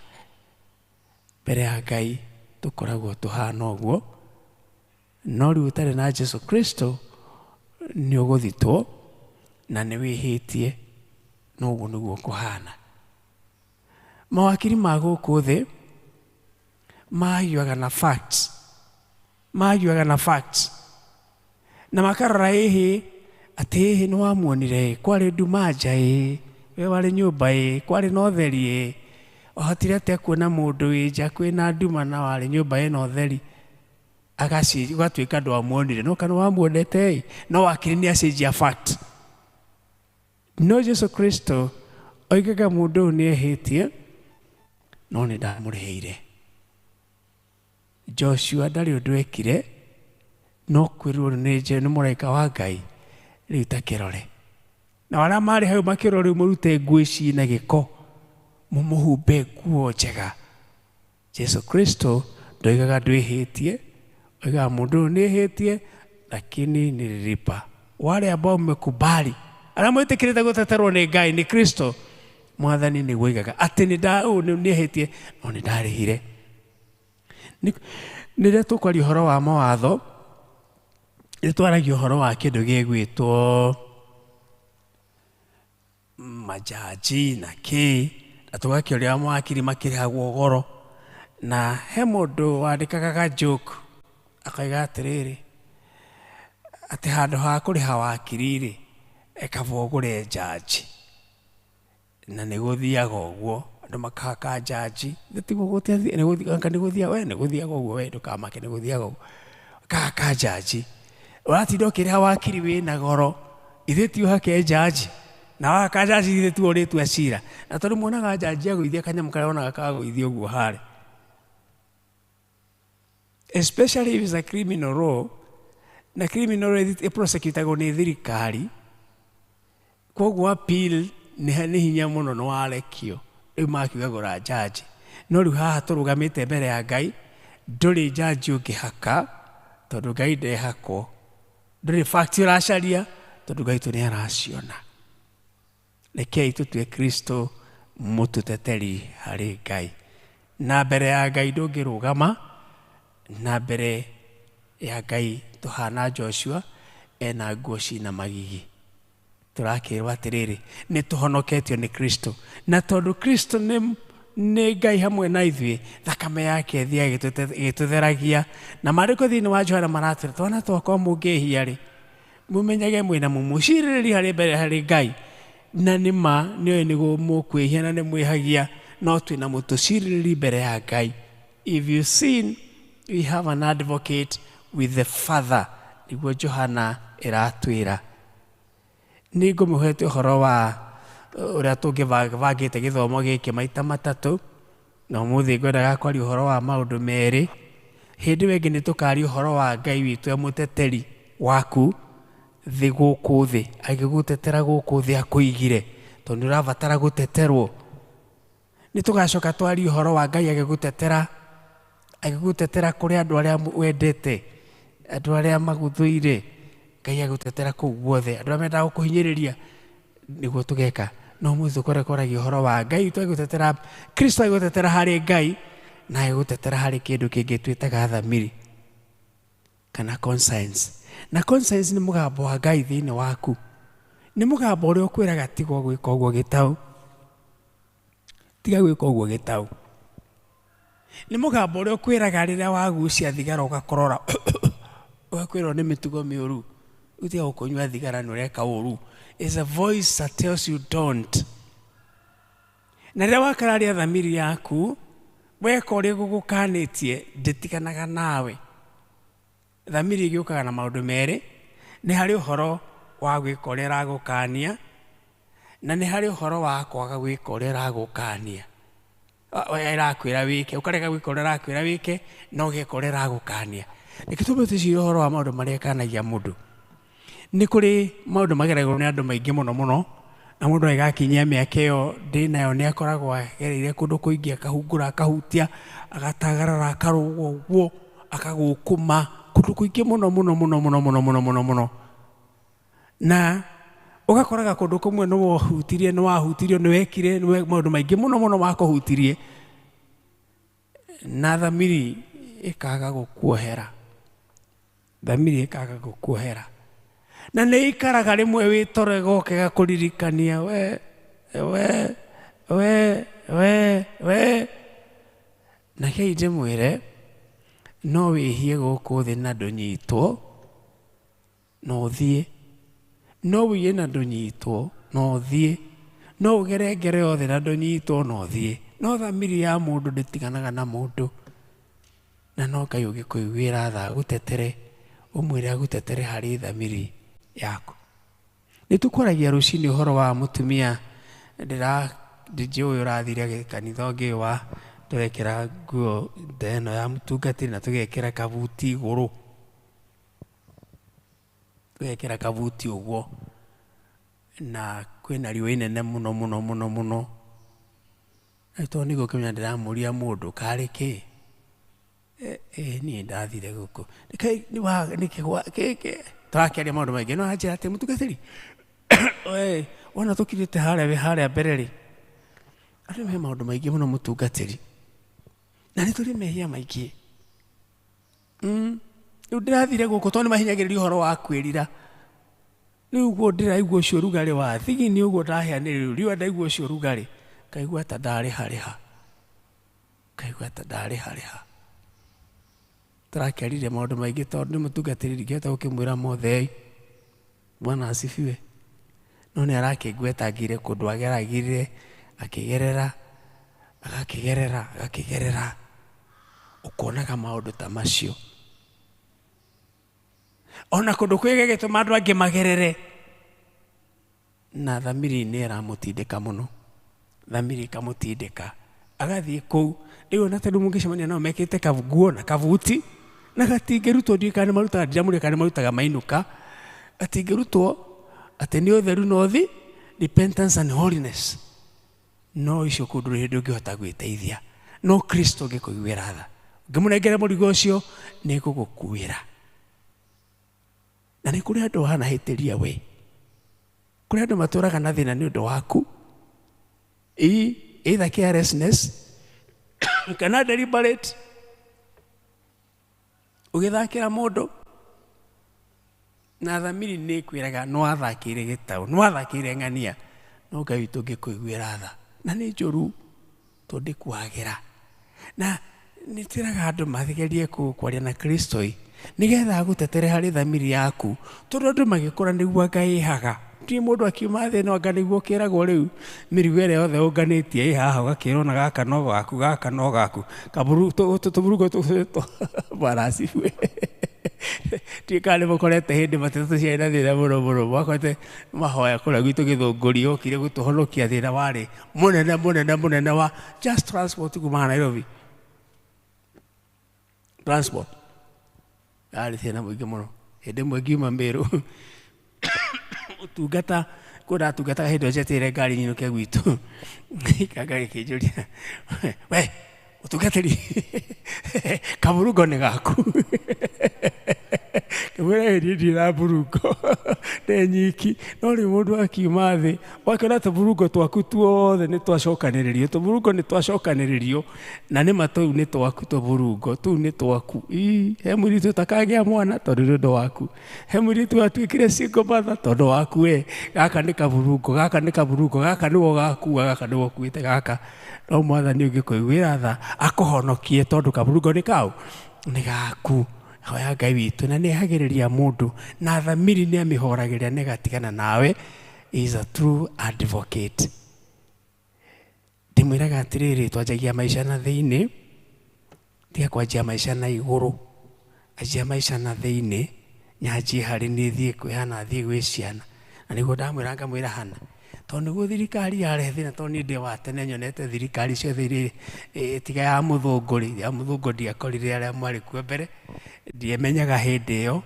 Mbere ya Ngai tũkoragwo tũhana ũguo, no rĩu ũtarĩ na Jesu Kristo nĩ ũgũthitwo na nĩ wĩhĩtie, no ũguo nĩguo kũhana. Mawakiri ma gũkũ thĩ magiuaga na facts, na makarora ĩhĩ atĩ ĩhĩ nĩ wamuonire kwarĩ nduma nja we warĩ nyũmba kwarĩ na ũtheri ũhotire atĩa kuona mũndũ wĩ nja kwĩna nduma na warĩ nyũmba ĩna ũtheri, ũgatuĩka ndwamuonire no kana wamuonete no wakiri nĩ acenjia fact. No Jesu Kristo oigaga mũndũ ũyũ nĩ ehĩtie no nĩ ndamũrĩhĩire. Joshua ndarĩ ũndũ ekire, no kwĩrwo nĩ mũraika wa Ngai rĩu ta kĩrore. Na arĩa marĩ hau makĩrwo rĩu mũrute nguo ici na gĩko, mũmũhumbe nguo njega. Jesu Kristo ndoigaga ndwĩhĩtie, oigaga mũndũ ũyũ nĩ ehĩtie lakini nililipa. Wale ambao mmekubali, arĩa mwĩtĩkĩrĩte gũteterwo nĩ Ngai nĩ Kristo, Mwathani nĩguo oigaga atĩ nĩ ehĩtie no nĩ ndarĩhire. Nĩrĩa tũkwaria ũhoro wa mawatho, nĩ twaragia ũhoro wa kĩndũ gĩgwĩtwo majaji na kĩ, na tũgakĩoria mawakiri makĩrĩhagwo goro, na he mũndũ wandĩkaga ga joke akaiga atĩrĩrĩ atĩ handũ ha kũrĩha wakiri-rĩ ekaba ũgũre jaji, na nĩ gũthiaga ũguo andũ makahaka jaji, tiguo nĩ gũthiaga ũguo we ndũkamake, nĩ gũthiaga ũguo kahaka jaji. Ũratinda ũkĩrĩha wakiri wĩna goro, ithe ti ũhake jaji, na wahaka jaji ithe ti ũrĩtua cira, na tondũ muonaga jaji agũithia kanyamũ karĩa wonaga kagũithia ũguo harĩ, especially if it's a criminal law, na criminal law ĩprosecutagwo nĩ thirikari, koguo appeal nĩ hinya mũno nĩ warekio, rĩu makiuga gũra jaji. No rĩu haha tũrũgamĩte mbere ya Ngai, ndũrĩ jaji ũngĩhaka tondũ Ngai ndehakwo, ndũrĩ fact ũracaria tondũ Ngai nĩ araciona. Rekei tũtue Kristo mũtũteteri harĩ Ngai, na mbere ya Ngai ndũngĩrũgama, na mbere ya Ngai tũhana Joshua ena nguo cina magigi. Tũrakĩrwo atĩrĩrĩ nĩ tũhonoketio nĩ Kristo, na tondũ Kristo nĩ Ngai hamwe na ithuĩ, thakame yake thia ĩgĩtũtheragia. Na maandĩko thĩinĩ wa Johana maratwĩra twana twakwa mũngĩhia-rĩ, mũmenyage mwĩna mũmũcirĩrĩri harĩ mbere harĩ Ngai, na nĩma nĩoĩ nĩguo mũkwĩhia na nĩ mwĩhagia, no twĩna mũtũcirĩrĩri mbere ya Ngai. If you sin, we have an advocate with the Father, nĩguo Johana ĩratwĩra. Nĩ ngũmũhete ũhoro wa ũrĩa tũngĩbangĩte gĩthomo gĩkĩ maita matatũ, na ũmũthĩ ngwendaga kwaria ũhoro wa maũndũ merĩ. Hĩndĩ ĩyo ĩngĩ nĩ tũkaria ũhoro wa Ngai witũ mũteteri waku thĩ gũkũ thĩ, agĩgũtetera gũkũ thĩ akũigire, tondũ ũrabatara gũteterwo. Nĩ tũgacoka twaria ũhoro wa Ngai agĩgũtetera kũrĩ andũ arĩa wendete, andũ arĩa magũthũire, Ngai agũtetera kũu guothe, andũ arĩa mendaga gũkũhinyĩrĩria, nĩguo tũgeka. No mũthĩ tũkoragia ũhoro wa Ngai witũ agĩgũtetera, Kristo agĩgũtetera harĩ Ngai, na agĩgũtetera harĩ kĩndũ kĩngĩ twĩtaga thamiri kana conscience. Na conscience nĩ mũgambo wa Ngai thĩinĩ waku, nĩ mũgambo ũrĩa ũkwĩraga tiga gwĩka ũguo gĩtaũ, tiga gwĩka ũguo gĩtaũ. Nĩ mũgambo ũrĩa ũkwĩraga rĩrĩa wagucia thigara ũgakorora ũgakwĩrwo nĩ mĩtugo mĩũru, utiga gũkũnyua thigara nĩ ũreka ũru. It's a voice that tells you don't. Na rĩrĩa wakararia thamiri yaku, weka ũrĩa gũgũkanĩtie ndĩtiganaga nawe. Thamiri ĩgĩũkaga na maũndũ merĩ, nĩ harĩ ũhoro wa gwĩka ũrĩa ũragũkania na nĩ harĩ ũhoro wa kwaga gwĩka ũrĩa ũragũkania ĩrakwĩra wĩke ũkarega gwĩka ũrĩa ĩrakwĩra wĩke na ũgeka ũrĩa ĩragũkania. Reke twambe tũciire ũhoro wa maũndũ marĩa ekanagia mũndũ. Nĩ kũrĩ maũndũ mageragwo nĩ andũ maingĩ mũno mũno, na mũndũ agakinyia mĩaka ĩyo ndĩnayo nĩ akoragwo agereire kũndũ kũingĩ, akahungũra akahutia agatagarara akarũga ũguo akagũkũma kũndũ kũingĩ mũno mũno mũno mũno mũno mũno mũno mũno, na ũgakoraga kũndũ kũmwe nĩ wahutirio nĩ wekire maũndũ maingĩ mũno mũno makũhutirie na thamiri ĩkaga gũkuohera, thamiri ĩkaga gũkuohera, na nĩ ikaraga rĩmwe wĩtorego ũkĩgakũririkania we na kĩi ndĩmwĩre no wĩhie gũkũ thĩ na ndũnyitwo no ũthiĩ, no wĩye na ndũnyitwo no ũthiĩ, no ũgerengere othe na ndũnyitwo no ũthiĩ, no thamiri ya mũndũ ndĩtiganaga na mũndũ, na no Ngai ũngĩkũiguĩra tha gũtetere ũmwĩre agũtetere harĩ thamiri yaku. Nĩ tũkwaragia rũcinĩ ũhoro wa mũtumia ndĩnjũĩ ũrathire kanitha ũngĩ wa tũgekĩra nguo ĩno ya mũtungatĩri na tũgekĩra kabuti igũrũ, tũgekĩra kabuti ũguo, na kwĩna riũa inene mũno mũno mũno mũno, na tondũ nĩguo kĩmenya ndĩramũria mũndũ karĩ kĩ niĩ ndathire gũkũ tũrakĩaria maũndũ maingĩ no anjĩra atĩ mũtungatĩri wona tũkirĩte harĩa mbere rĩ, andũ me maũndũ maingĩ mũno mũtungatĩri na nĩ tũrĩ mehia maingĩ. Rĩu ndĩrathire gũkũ tondũ nĩ mahinyagĩrĩria ũhoro wa kwĩrira, rĩu ũguo ndĩraigua ũcio rugarĩ wa thigini ũguo ndaheanĩrĩrio, riũa ndaigua ũcio rugarĩ ngaigua ta ndarĩharĩha, ngaigua ta ndarĩharĩha. Tũrakĩarire maũndũ maingĩ tondũ nĩ mũtungatĩri ndingĩhota gũkĩmwĩra mothe, Bwana asifiwe, no nĩ arakĩngwetangire kũndũ ageragire akĩgerera agakĩgerera agakĩgerera, ũkonaga maũndũ ta macio. Ona kũndũ kwĩge gĩtũma andũ angĩ magerere na thamiri nĩ ĩramũtindĩka mũno, thamiri ĩkamũtindĩka agathiĩ kũu. Rĩu ona tondũ mũngĩcemania nao mekĩte nguo na kabuti na gatingĩrutwo ndiũĩ kana nĩ marutaga ndiramũrĩa kana nĩ marutaga mainũka, gatingĩrutwo atĩ nĩ ũtheru na ũthi repentance and holiness, no icio kũndũ hĩndĩ ũngĩhota gwĩteithia, no Kristo ũngĩkũiguĩra tha ngĩmũnengere mũrigo ũcio nĩ gũgũkuĩra. Na nĩ kũrĩ andũ hanahĩtĩria we, kũrĩ andũ matũraga na thĩna nĩ ũndũ waku, either carelessness kana deliberate, ũgĩthakĩra mũndũ na thamiri nĩ kwĩraga nĩ wathakĩire gĩtaũ, nĩ wathakĩire ng'ania, no Ngai witũ ũngĩkũiguĩra tha na nĩ njũru tondũ ndĩkwagĩra. Na nĩ twĩraga andũ mathigerie kwaria na Kristo nĩgetha agũtetere harĩ thamiri yaku, tondũ andũ magĩkũra nĩguo Ngai ndirĩ mũndũ akiuma thĩ no anga nĩguo kĩragwo rĩu mĩrigo ĩrĩa yothe ũnganĩtie haha ũgakĩrwo na gaka no gaku gaka no gaku tũburugo Bwana asifiwe. Ndiũĩ kana nĩ mũkorete hĩndĩ matatũ ciarĩ na thĩna mũno mũno, mwakorete mahoya kũrĩa gwitũ Gĩthũngũri okire gũtũhonokia thĩna warĩ mũnene mũnene mũnene wa just transport kuma Nairobi, transport yarĩ thĩna mũingĩ mũno. Hĩndĩ ĩmwe ngiuma Meru ũtungata kũrĩa atungataga hĩndĩ ĩyo njetereire ngari nyinũke gwitũ, ikanga gĩkĩnjũria we ũtungatĩri kaburungo nĩ gaku, ngĩmwĩra hĩndĩ ndirĩ burungo nĩ nyiki, no rĩu mũndũ akiuma thĩ wakĩona tũburungo twaku tuothe nĩ twacokanĩrĩrio, tũburungo nĩ twacokanĩrĩrio na nĩma tũu nĩ twaku, tũburungo tũu nĩ twaku. He mũirĩtu ũtakagĩa mwana tondũ nĩ ũndũ waku, he mũirĩtu watuĩkire single mother tondũ waku we, gaka nĩ kaburungo, gaka nĩ kaburungo, gaka nĩwo gakua, gaka nĩwo kuĩte gaka, no Mwathani ũngĩkũiguĩra tha akũhonokie tondũ kaburungo nĩ kau nĩ gaku. Hoya Ngai witũ na nĩ ehagĩrĩria mũndũ na thamiri nĩ amĩhoragĩria na ĩgatigana nawe, is a true advocate. Ndĩmwĩraga atĩrĩrĩ, twanjagia maica na thĩinĩ tiga kwanjia maica na igũrũ, anjia maica na thĩinĩ nyanjie harĩ nĩ thiĩ kwĩhana thiĩ gwĩ ciana na nĩguo ndamwĩra ngamwĩra hana tondũ nĩguo thirikari yarehe thĩna tondũ niĩ ndĩ wa tene nyonete thirikari ciothe irĩ tiga ya mũthũngũ ya mũthũngũ ndiakorire arĩa mwarĩ kuo mbere ndiamenyaga hĩndĩ ĩyo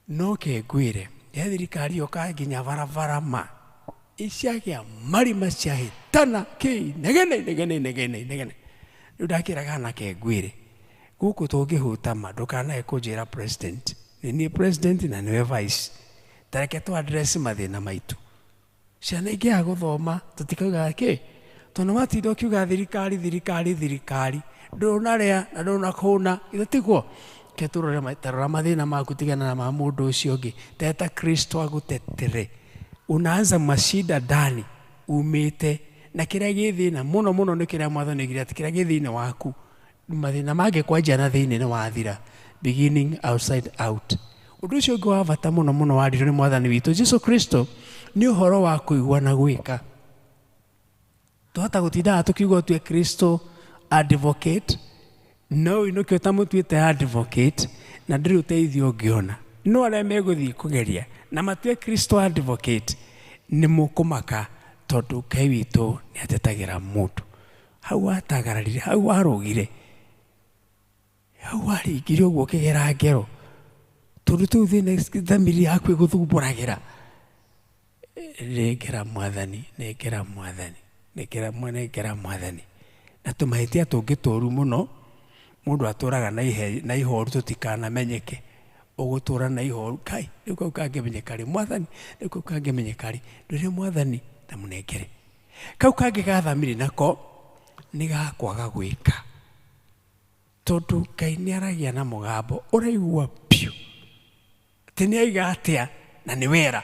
no ke ngwĩre ya thirikari yoka nginya barabara ma iciagĩa marima ciahĩtana negene rĩu ndakĩraga hana ke ngwĩre gũkũ tũngĩhũta ma ndũkanae kũnjĩra president nĩ niĩ president na nĩwe vice tareke tũ address mathĩna maitũ ciana ingĩ ya gũthoma tũtikauga kĩ tondũ matinda ũkiuga thirikari ndũnarĩa na ndũnakũna ithe tiguo ke tarora mathĩna maku tigana na ma mũndũ ũcio ũngĩ teta Kristo agũtetere unaanza mashida ndani umĩte na kĩrĩa gĩ thĩna mũno nĩ kĩrĩa Mwathani oigire atĩ kĩrĩa gĩ thĩinĩ waku mathĩna mangĩ kwanjia na thĩinĩ nĩ wathira beginning outside out ũndũ ũcio ũngĩ wa bata mũno warirwo nĩ Mwathani witũ Jesũ Kristo nĩ ũhoro wa kũigua na gwĩka twahota gũtindaga tũkiuga ũtue Kristo advocate no inũkio ũtamũtuĩte advocate na ndĩrĩ ũteithio ũngĩona no arĩa megũthiĩ kũgeria na matue Kristo advocate nĩ mũkũmaka tondũ Ngai witũ nĩ atetagĩra mũndũ hau atagararire hau arũgire hau aringire ũguo ũkĩgera ngero tondũ tũu thĩna thamiri yaku ĩgũthumbũragĩra nengera Mwathani na tũmahĩtia tũngĩ tũũru mũno mũndũ atũraga na ihoru tũtikanamenyeke ũgũtũra na ihoru kai rĩu kau kangĩmenyeka rĩ Mwathani rĩu kau kangĩmenyeka rĩ ndũrĩ Mwathani na mũnengere kau kangĩ gathamiri nako nĩ gakwaga gwĩka tondũ Ngai nĩ aragia na mũgambo ũraigua piũ atĩ nĩ aiga atĩa na nĩ wera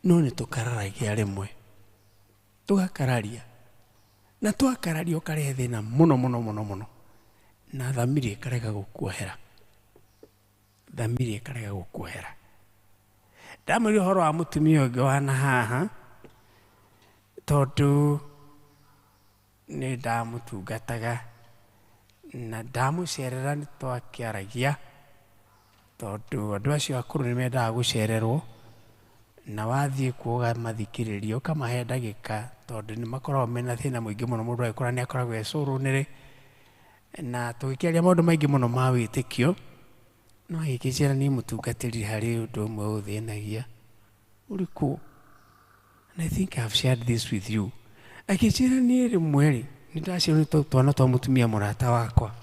no nĩ tũkararagia rĩmwe tũgakararia na twakararia ũkarehe thĩna mũno na thamiri ĩkarega gũkuohera ndamwĩra ũhoro wa mũtumia ũngĩ wana haha tondũ nĩ ndamũtungataga na ndamũcerera nĩ twakĩaragia tondũ andũ acio akũrũ nĩ mendaga gũcererwo na wathiĩ kuo ũkamathikĩrĩria ũkamahe ndagĩka tondũ nĩ makoragwo mena thĩna mũingĩ mũno mũndũ agĩkora nĩ akoragwo ecũrũnĩrĩ na tũgĩkĩaria maũndũ maingĩ mũno ma wĩtĩkio no agĩkĩnjĩra niĩ mũtungatĩri harĩ ũndũ ũmwe ũthĩnagia ũrĩkũ and I think I've shared this with you akĩnjĩra niĩ rĩmwe rĩ nĩ ndaciarwo nĩ twana twa mũtumia mũrata wakwa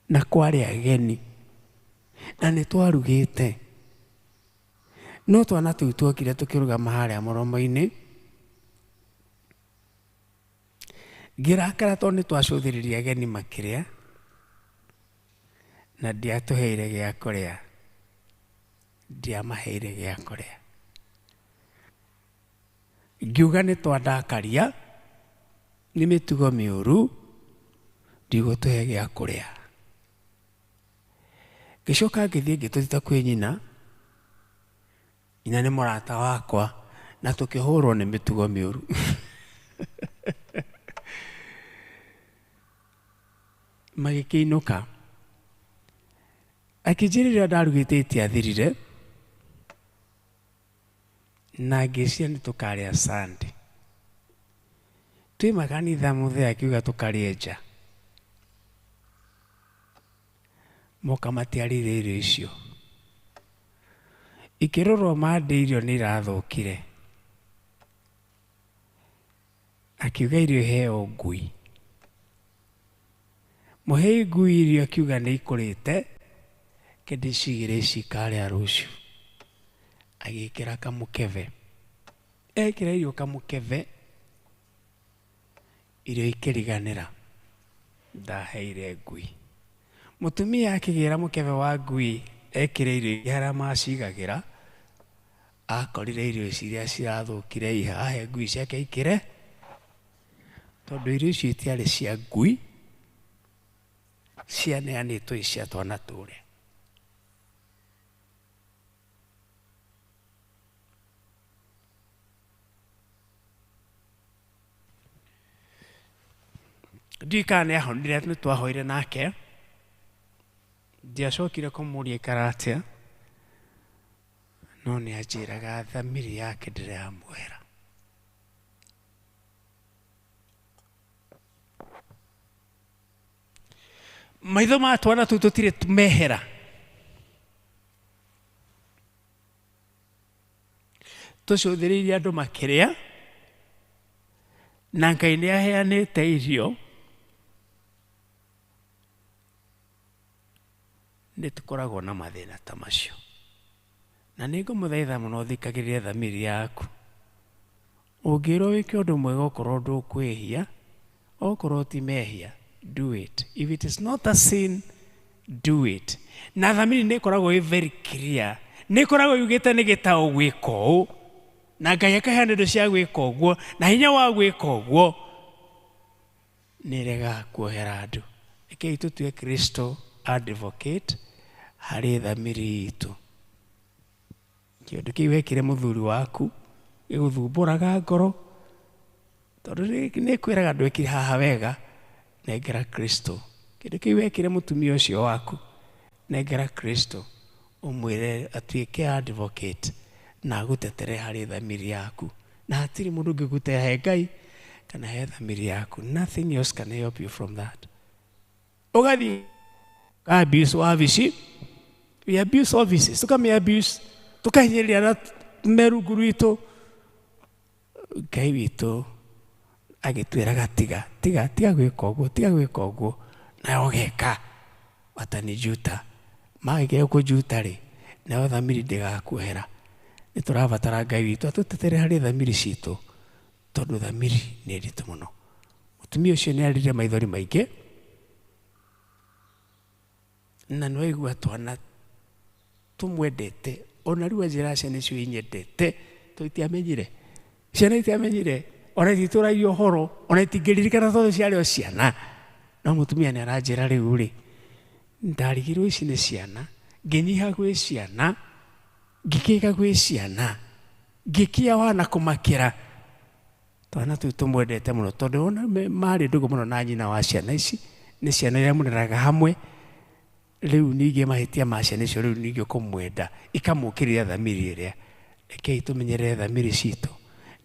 na kwarĩ ageni na nĩ twarugĩte no twana tũu tuokire tũkĩrugama harĩa mũromo-inĩ ngĩrakara tondũ nĩ twacũthĩrĩria ageni makĩrĩa na ndiatũheire gĩa kũrĩa ndiamaheire gĩa kũrĩa ngiuga nĩ twandakaria nĩ mĩtugo mĩũru ndigũtũhe gĩa kũrĩa ngĩcoka ngĩthiĩ ngĩtũthita kwĩ nyina nĩ mũrata wakwa na tũkĩhũrwo nĩ mĩtugo mĩũru magĩkĩinũka akĩnjĩrĩra ndarugĩte itiathirire na ngĩcia nĩ tũkarĩa Sunday twĩ makanitha mũthee akiuga tũkarĩe nja moka matiarĩire irio icio ikĩrorwo mande irio nĩ irathũkire akiuga irio heo ngui mũhei ngui irio akiuga nĩ ikũrĩte kĩndĩcigĩre cikarĩa rũciũ agĩkĩra kamũkebe ekĩra irio kamũkebe irio ikĩriganĩra ndaheire ngui mũtumia akĩgĩra mũkebe wa ngui ekĩra irio harĩa macigagĩra akorire irio ciria cirathũkire ahe ngui ciake ikĩre tondũ irio icio itiarĩ cia ngui cianeanĩtwo cia twana tũrĩa ndikana nĩ ahonire nĩ twahoire nake ndiacokire kũmũria ikaratia no nĩ anjĩraga thamiri yake ndĩramwera. Maitho ma twana tũu tũtirĩ mehera. Tũcũthĩrĩirie andũ makĩrĩa na Ngai nĩ aheanĩte irio, nĩ tũkoragwo na mathĩna ta macio. Na nĩ ngũmũthaitha mũno thikagĩrĩria thamiri yaku. Ũngĩrwo wĩke ũndũ mwega okorwo ndũkwĩhia, okorwo ti mehia, do it. If it is not a sin, do it. Na thamiri nĩ ĩkoragwo very clear. Nĩ ĩkoragwo yugĩte nĩ gĩtaũ gwĩka ũũ, na Ngai akaheana indo cia gwĩka ũguo, na hinya wa gwĩka ũguo nĩ ĩregaga kuohera andũ. Rekei tũtue Kristo advocate harĩ thamiri itũ. Kĩũndũ kĩu wekire mũthuri waku gĩgũthumbũraga ngoro, tondũ nĩ kwĩraga ndwĩkire haha wega, nengera Kristo. Kĩndũ kĩu wekire mũtumia ũcio waku, nengera Kristo, ũmwĩre atuĩke advocate na agũtetere harĩ thamiri yaku. Na hatirĩ mũndũ ũngĩgũteithia he Ngai kana he thamiri yaku. Nothing else can help you from that. Ũgathiĩ abuse wabici, we abuse offices, tukame abuse, tukahinyĩrĩria na merungu rwitũ. Ngai witũ agĩtwĩraga tiga gwĩka ũguo, nayo ũgeka watanijuta. Magĩkĩra kũjuta rĩ, nayo thamiri ndĩgakuohera. Nĩ tũrabatara Ngai witũ atũtetere harĩ thamiri citũ, tondũ thamiri nĩ nditũ mũno. Mũtumia ũcio nĩ arire maithori maingĩ, na nĩ waigua twana tũmwendete, ona rĩu anjĩra ciana icio inyendete, tũitiamenyire. Ciana itiamenyire, ona ititũragia ũhoro, ona itingĩririkana tondũ ciarĩ o ciana. No mũtumia nĩ aranjĩra rĩu rĩ, ndarigirwo ici nĩ ciana, ngĩnyiha gwĩ ciana, ngĩkĩga gwĩ ciana, ngĩkia wana kũmakĩra. Twana tũu tũmwendete mũno, tondũ ona marĩ ndũgũ mũno na nyina wa ciana ici, nĩ ciana iria mũreraga hamwe. Rĩu ningĩ mahĩtia ma ciana icio rĩu ningĩ kũmwenda, ikamũkĩrĩra thamiri ĩrĩa. Rekei tũmenyerere thamiri citũ,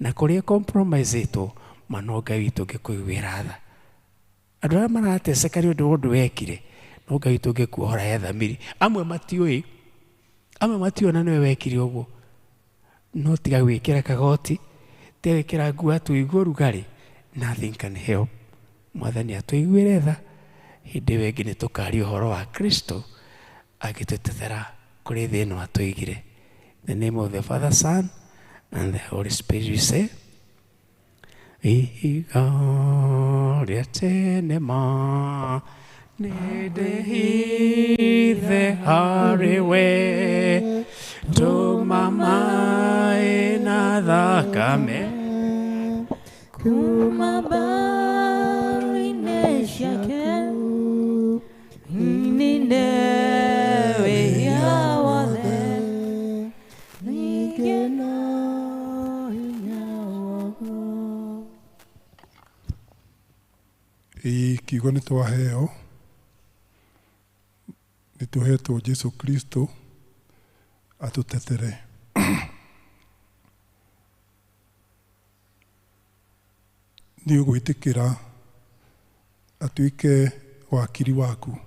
na kũrĩa compromise itũ, no Ngai witũ ũngĩkũiguĩra tha. Andũ arĩa marateceka nĩ ũndũ wa ũndũ wekire, no Ngai witũ ũngĩkuohora he thamiri. Amwe matiũĩ, amwe matiũĩ na nĩwe wekire ũguo, no tiga gwĩkĩra kagoti, tiga gwĩkĩra nguo atũigua ũrugarĩ, nothing can help. Mwathani atũiguĩre tha, hĩndĩ ĩyo ĩngĩ nĩ tũkaria ũhoro wa Kristo agĩtũtetera kũrĩ thĩ ĩno atũigire. In the name of the Father, Son, and the Holy Spirit, we say, Igaria tenema nedehithe hariwe tumamae na thakame
kumabari neshake ninewe yawale nigena inyawo.
Kiugo nĩ twaheo, nĩ tũhetwo Jesu Kristo atũtetere. Nĩ ũgwĩtĩkĩra atuĩke wakiri waku.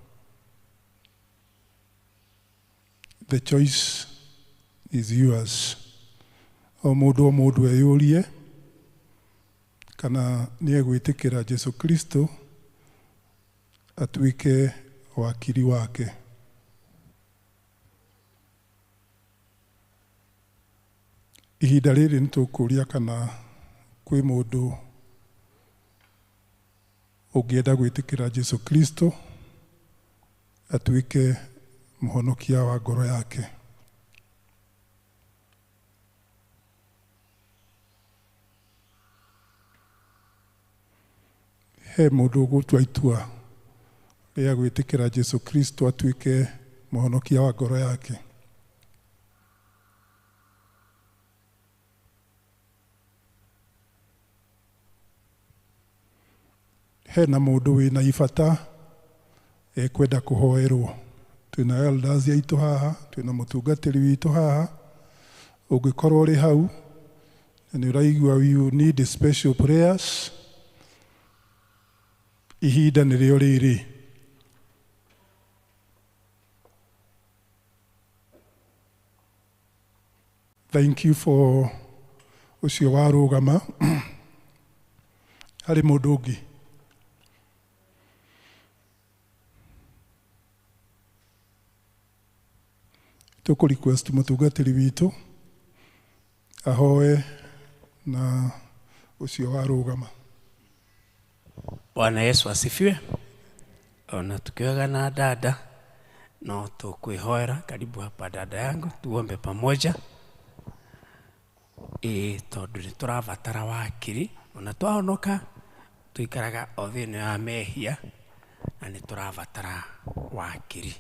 The choice is yours. O mũndũ eyũrie kana nĩ egwĩtĩkĩra Jesu Kristo atuĩke wakiri wake. Ihinda rĩrĩ nĩ tũkũria kana kwĩ mũndũ ũngĩenda gwĩtĩkĩra Jesu Kristo atuĩke mũhonokia wa ngoro yake. He mũndũ ũgũtua itua rĩa gwĩtĩkĩra Jesu Kristo atuĩke mũhonokia wa ngoro yake. He na mũndũ wĩna ibata ekwenda kũhoerwo twina elders aitũ haha, twina mũtungatĩri witũ haha. Ũngĩkorwo ũrĩ hau na nĩ ũraigua you need special prayers, ihinda nĩrĩo rĩrĩ. Thank you for ucio warũgama. Harĩ mũndũ ũngĩ? Tũkũ request mũtungatĩri witũ ahoe na ucio warũgama.
Bwana Yesu asifiwe. Ona tukiwaga na dada no tukwĩhoera. Karibu hapa dada yangu, tuombe pamoja. Tondũ nĩ tũrabatara wakiri, ona twahonoka tuikaraga o thĩinĩ wa mehia na nĩ tũrabatara wakiri.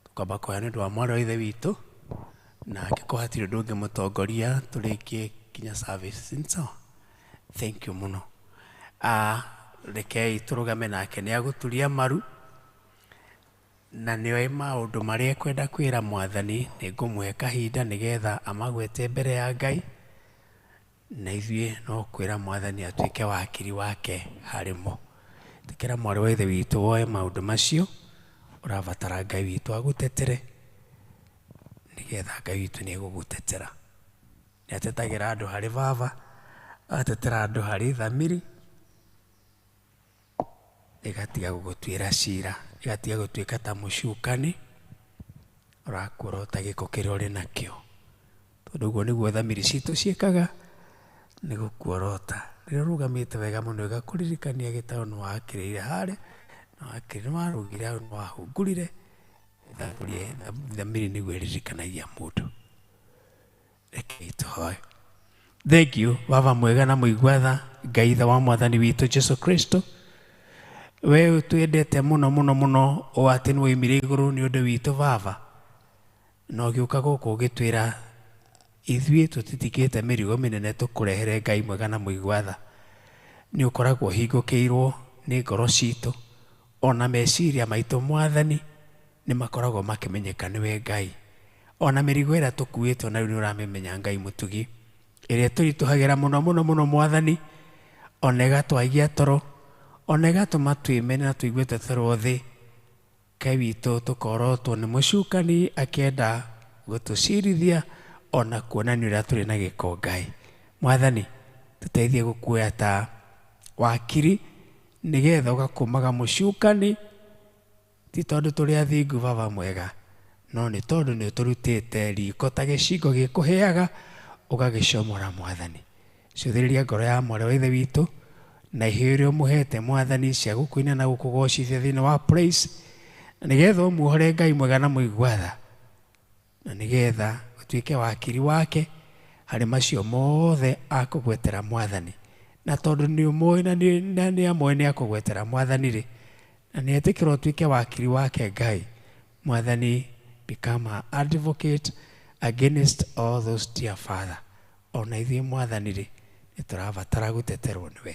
Tukamba kũhoya nĩ ũndũ wa mwarĩ wa ithe witũ, na angĩkorwo hatirĩ ũndũ ũngĩ mũtongoria tũrĩkie kinya service. Thank you mũno. Rekei tũrũgame nake nĩ agũturia maru na nĩoĩ maũndũ marĩa ekwenda kwĩra Mwathani. Nĩ ngũmũhe kahinda nĩgetha amagwete mbere ya Ngai, na ithuĩ no kwĩra Mwathani atuĩke wakiri wake harĩ mo. Tĩkĩra mwarĩ wa ithe witũ woe maũndũ macio, ũrabatara Ngai witũ agũtetere, nĩgetha Ngai witũ nĩ egũgũtetera. Nĩ atetagĩra andũ harĩ baba, atetera andũ harĩ thamiri, ĩgatiga gũgũtuĩra cira, ĩgatiga gũtuĩka ta mũcukani ũrakuorota gĩko kĩrĩa ũrĩ nakĩo. Tondũ ũguo nĩguo thamiri citũ ciĩkaga, nĩ gũkuorota. Rĩrĩa ũrũgamĩte wega mũno ĩgakũririkania gĩtarũ nĩ wakĩrĩire harĩa, na wakĩrĩ nĩ warũgire hau, nĩ wahungurire. Thamiri nĩguo ĩririkanagia mũndũ. Rekei tũhoe. Thank you, Baba mwega na mũigua tha, Ngai ithe wa Mwathani witũ Jesu Kristo. We twendete mũno mũno mũno o atĩ nĩ woimire igũrũ nĩ ũndũ witũ Baba, na ũgĩũka gũkũ ũgĩtwĩra ithuĩ tũtitikĩte mĩrigo mĩnene tũkũrehere. Ngai mwega na mũigua tha, nĩ ũkoragwo hingũkĩirwo nĩ ngoro citũ, ona meciria maitũ Mwathani nĩ makoragwo makĩmenyeka nĩwe Ngai. Ona mĩrigo ĩrĩa tũkuĩte ona rĩu nĩ ũramĩmenya Ngai mũtugi, ĩrĩa tũritũhagĩra mũno mũno mũno Mwathani, ona ĩgatwagia toro, ona ĩgatũma twĩmene na tũigue tweterwo thĩ. Ngai witũ tũkorotwo nĩ mũcukani akĩenda gũtũcirithia, ona kuonania ũrĩa tũrĩ na gĩko. Ngai Mwathani tũteithie gũkuoya ta wakiri, nĩgetha ũgakũmaga mũcukani, ti tondũ tũrĩ athingu Baba mwega, no nĩ tondũ nĩ ũtũrutĩte riko ta gĩcingo gĩkũhĩaga, ũgagĩcomora Mwathani. Cũthĩrĩria ngoro ya mwarĩ wa ithe witũ, na iheo iria ũmũhete Mwathani cia gũkũina na gũkũgocithia thĩinĩ wa praise, na nĩgetha ũmuohore Ngai mwega na mũigua tha, na nĩgetha ũtuĩke wakiri wake harĩ macio mothe akũgwetera Mwathani. Na tondũ nĩ ũmũĩ na nĩ amwe nĩ akũgwetera Mwathani rĩ, na nĩ etĩkĩra ũtuĩke wakiri wake Ngai Mwathani, become an advocate against all those dear Father. Ona ithuĩ Mwathani rĩ, nĩ tũrabatara gũteterwo nĩwe.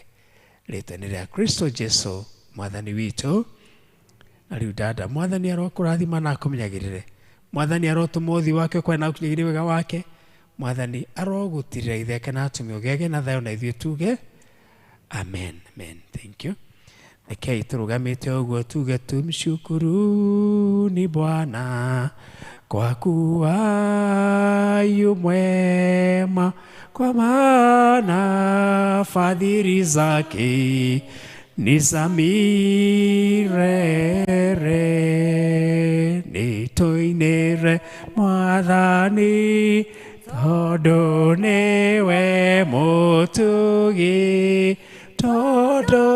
Rĩtwa-inĩ rĩa Kristo Jesu Mwathani witũ. Na rĩu dada, Mwathani arokũrathima na akũmenyagĩrĩre. Mwathani arotũma ũthiũ wake ũkorwo na ũkinyagĩrie wega wake. Mwathani arogũtirĩra itheke na atumia ũgĩage na thayũ, na ithuĩ tuge amen. Amen. Thank you. Rekei tũrũgamĩte ũguo tuge tumshukuruni Bwana kwa kuwa yu mwema, kwa maana fadhili zake ni za milele. Nĩtũinĩre Mwathani tondũ nĩwe mũtugi, tondũ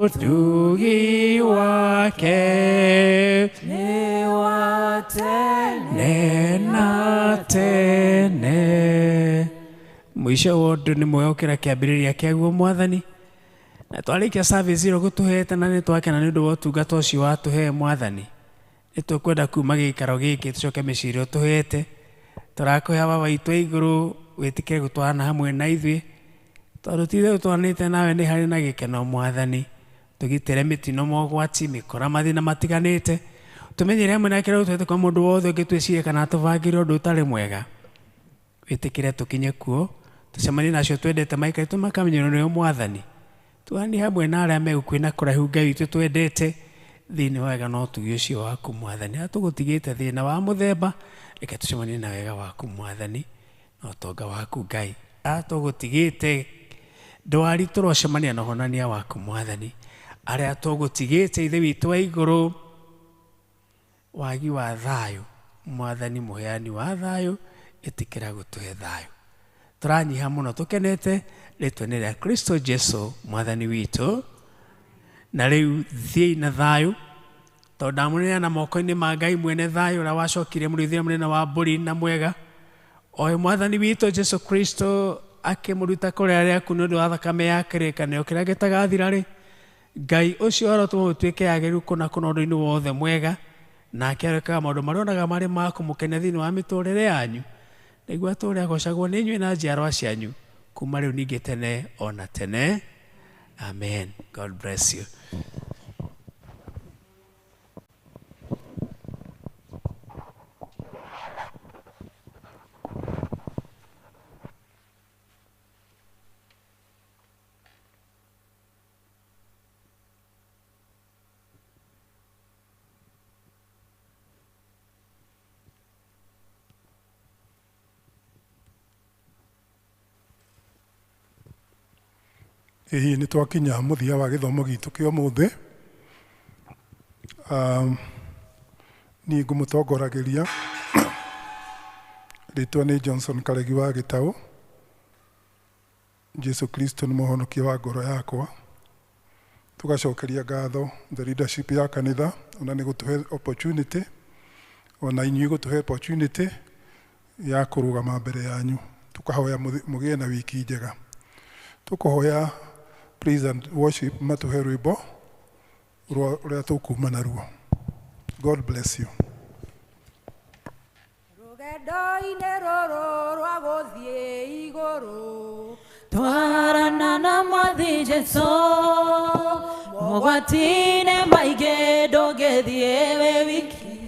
ũtugi wake nĩ wa tene na tene. Mũico wa ũndũ nĩ mwega gũkĩra kĩambĩrĩria kĩaguo Mwathani, na twarĩkia service ĩyo gũtũhete na nĩ twakena nĩ ũndũ wa ũtungata ũcio watũhe Mwathani. Nĩ tũkwenda kuma gĩikaro gĩkĩ tũcoke mĩciĩ ĩrĩa ũtũhete. Tũrakũhoya Baba witũ igũrũ wĩtĩkĩre gũtwarana hamwe na ithuĩ, tondũ ti ithuĩ tũtwaranĩte nawe nĩ harĩ na gĩkeno Mwathani. Tũgitĩre mĩtino mogwati, mĩkora mathĩna matiganĩte, tumenyere hamwe nake rĩu twete kwa mũndũ wothe ũngĩtwĩciria kana tũbangĩre ũndũ ũtarĩ mwega wĩtĩkĩre tũkinye kuo tũcemanie nacio twendete maikarĩtwo makamenyerwo nĩo Mwathani tuani hamwe na arĩa megũkwĩna kũraihu Ngai witũ twendete thĩinĩ wa wega no tuge ũcio waku Mwathani atũgũtigĩte thĩna wa mũthemba reke tũcemanie na wega waku Mwathani na ũtonga waku Ngai atũgũtigĩte ndwari tũrocemania na ũhonania waku Mwathani arĩa atũgũtigĩte ithe witũ wa igũrũ wagi wa thayũ Mwathani mũheani wa thayũ ĩtĩkĩra gũtũhe thayũ tũranyiha mũno tũkenete rĩtwa-inĩ rĩa Kristo Jesu Mwathani witũ na rĩu thiĩ na thayũ tondũ ndamũneana moko-inĩ ma Ngai mwene thayũ ũrĩa wacokire mũrĩithia mũnene wa mbũri na mwega oĩ Mwathani witũ Jesu Kristo akĩmũruta kũrĩa rĩaku nĩ ũndũ wa thakame ya kĩrĩkanĩro kĩrĩa gĩtagathira-rĩ Ngai ũcio arotũma gũtuĩke yagĩrĩru kũna ũndũ-inĩ wothe mwega nake arekaga maũndũ marĩa onaga marĩ ma kũmũkenia thĩinĩ wa mĩtũrĩre yanyu nĩguo atũũre agocagwo nĩ inyuĩ na njiarwa cianyu kuma rĩu ningĩ tene ona tene amen. God bless you.
Hihi nĩ twakinya mũthia wa gĩthomo gitũ kĩa ũmũthĩ. Niĩ ngũmũtongoragĩria rĩtwa nĩ Johnson Karegi wa Gĩtaũ. Jesu Kristo nĩ mũhonokia wa ngoro yakwa. Tugacokeria ngatho the leadership ya kanitha ona nĩ gũtũhe opportunity ona inyuĩ gũtũhe opportunity ya kũrũgama mbere yanyu tukahoya mũgĩe na wiki njega. Tukahoya praise and worship matuhe rwĩmbo rũrĩa tũkuma naruo. God bless you.
Rũgendo-inĩ rũrũ rwa gũthiĩ igũrũ
twarana na Mwathi Jesu mogwati-inĩ maingĩ ndũngĩthiĩ wĩ wiki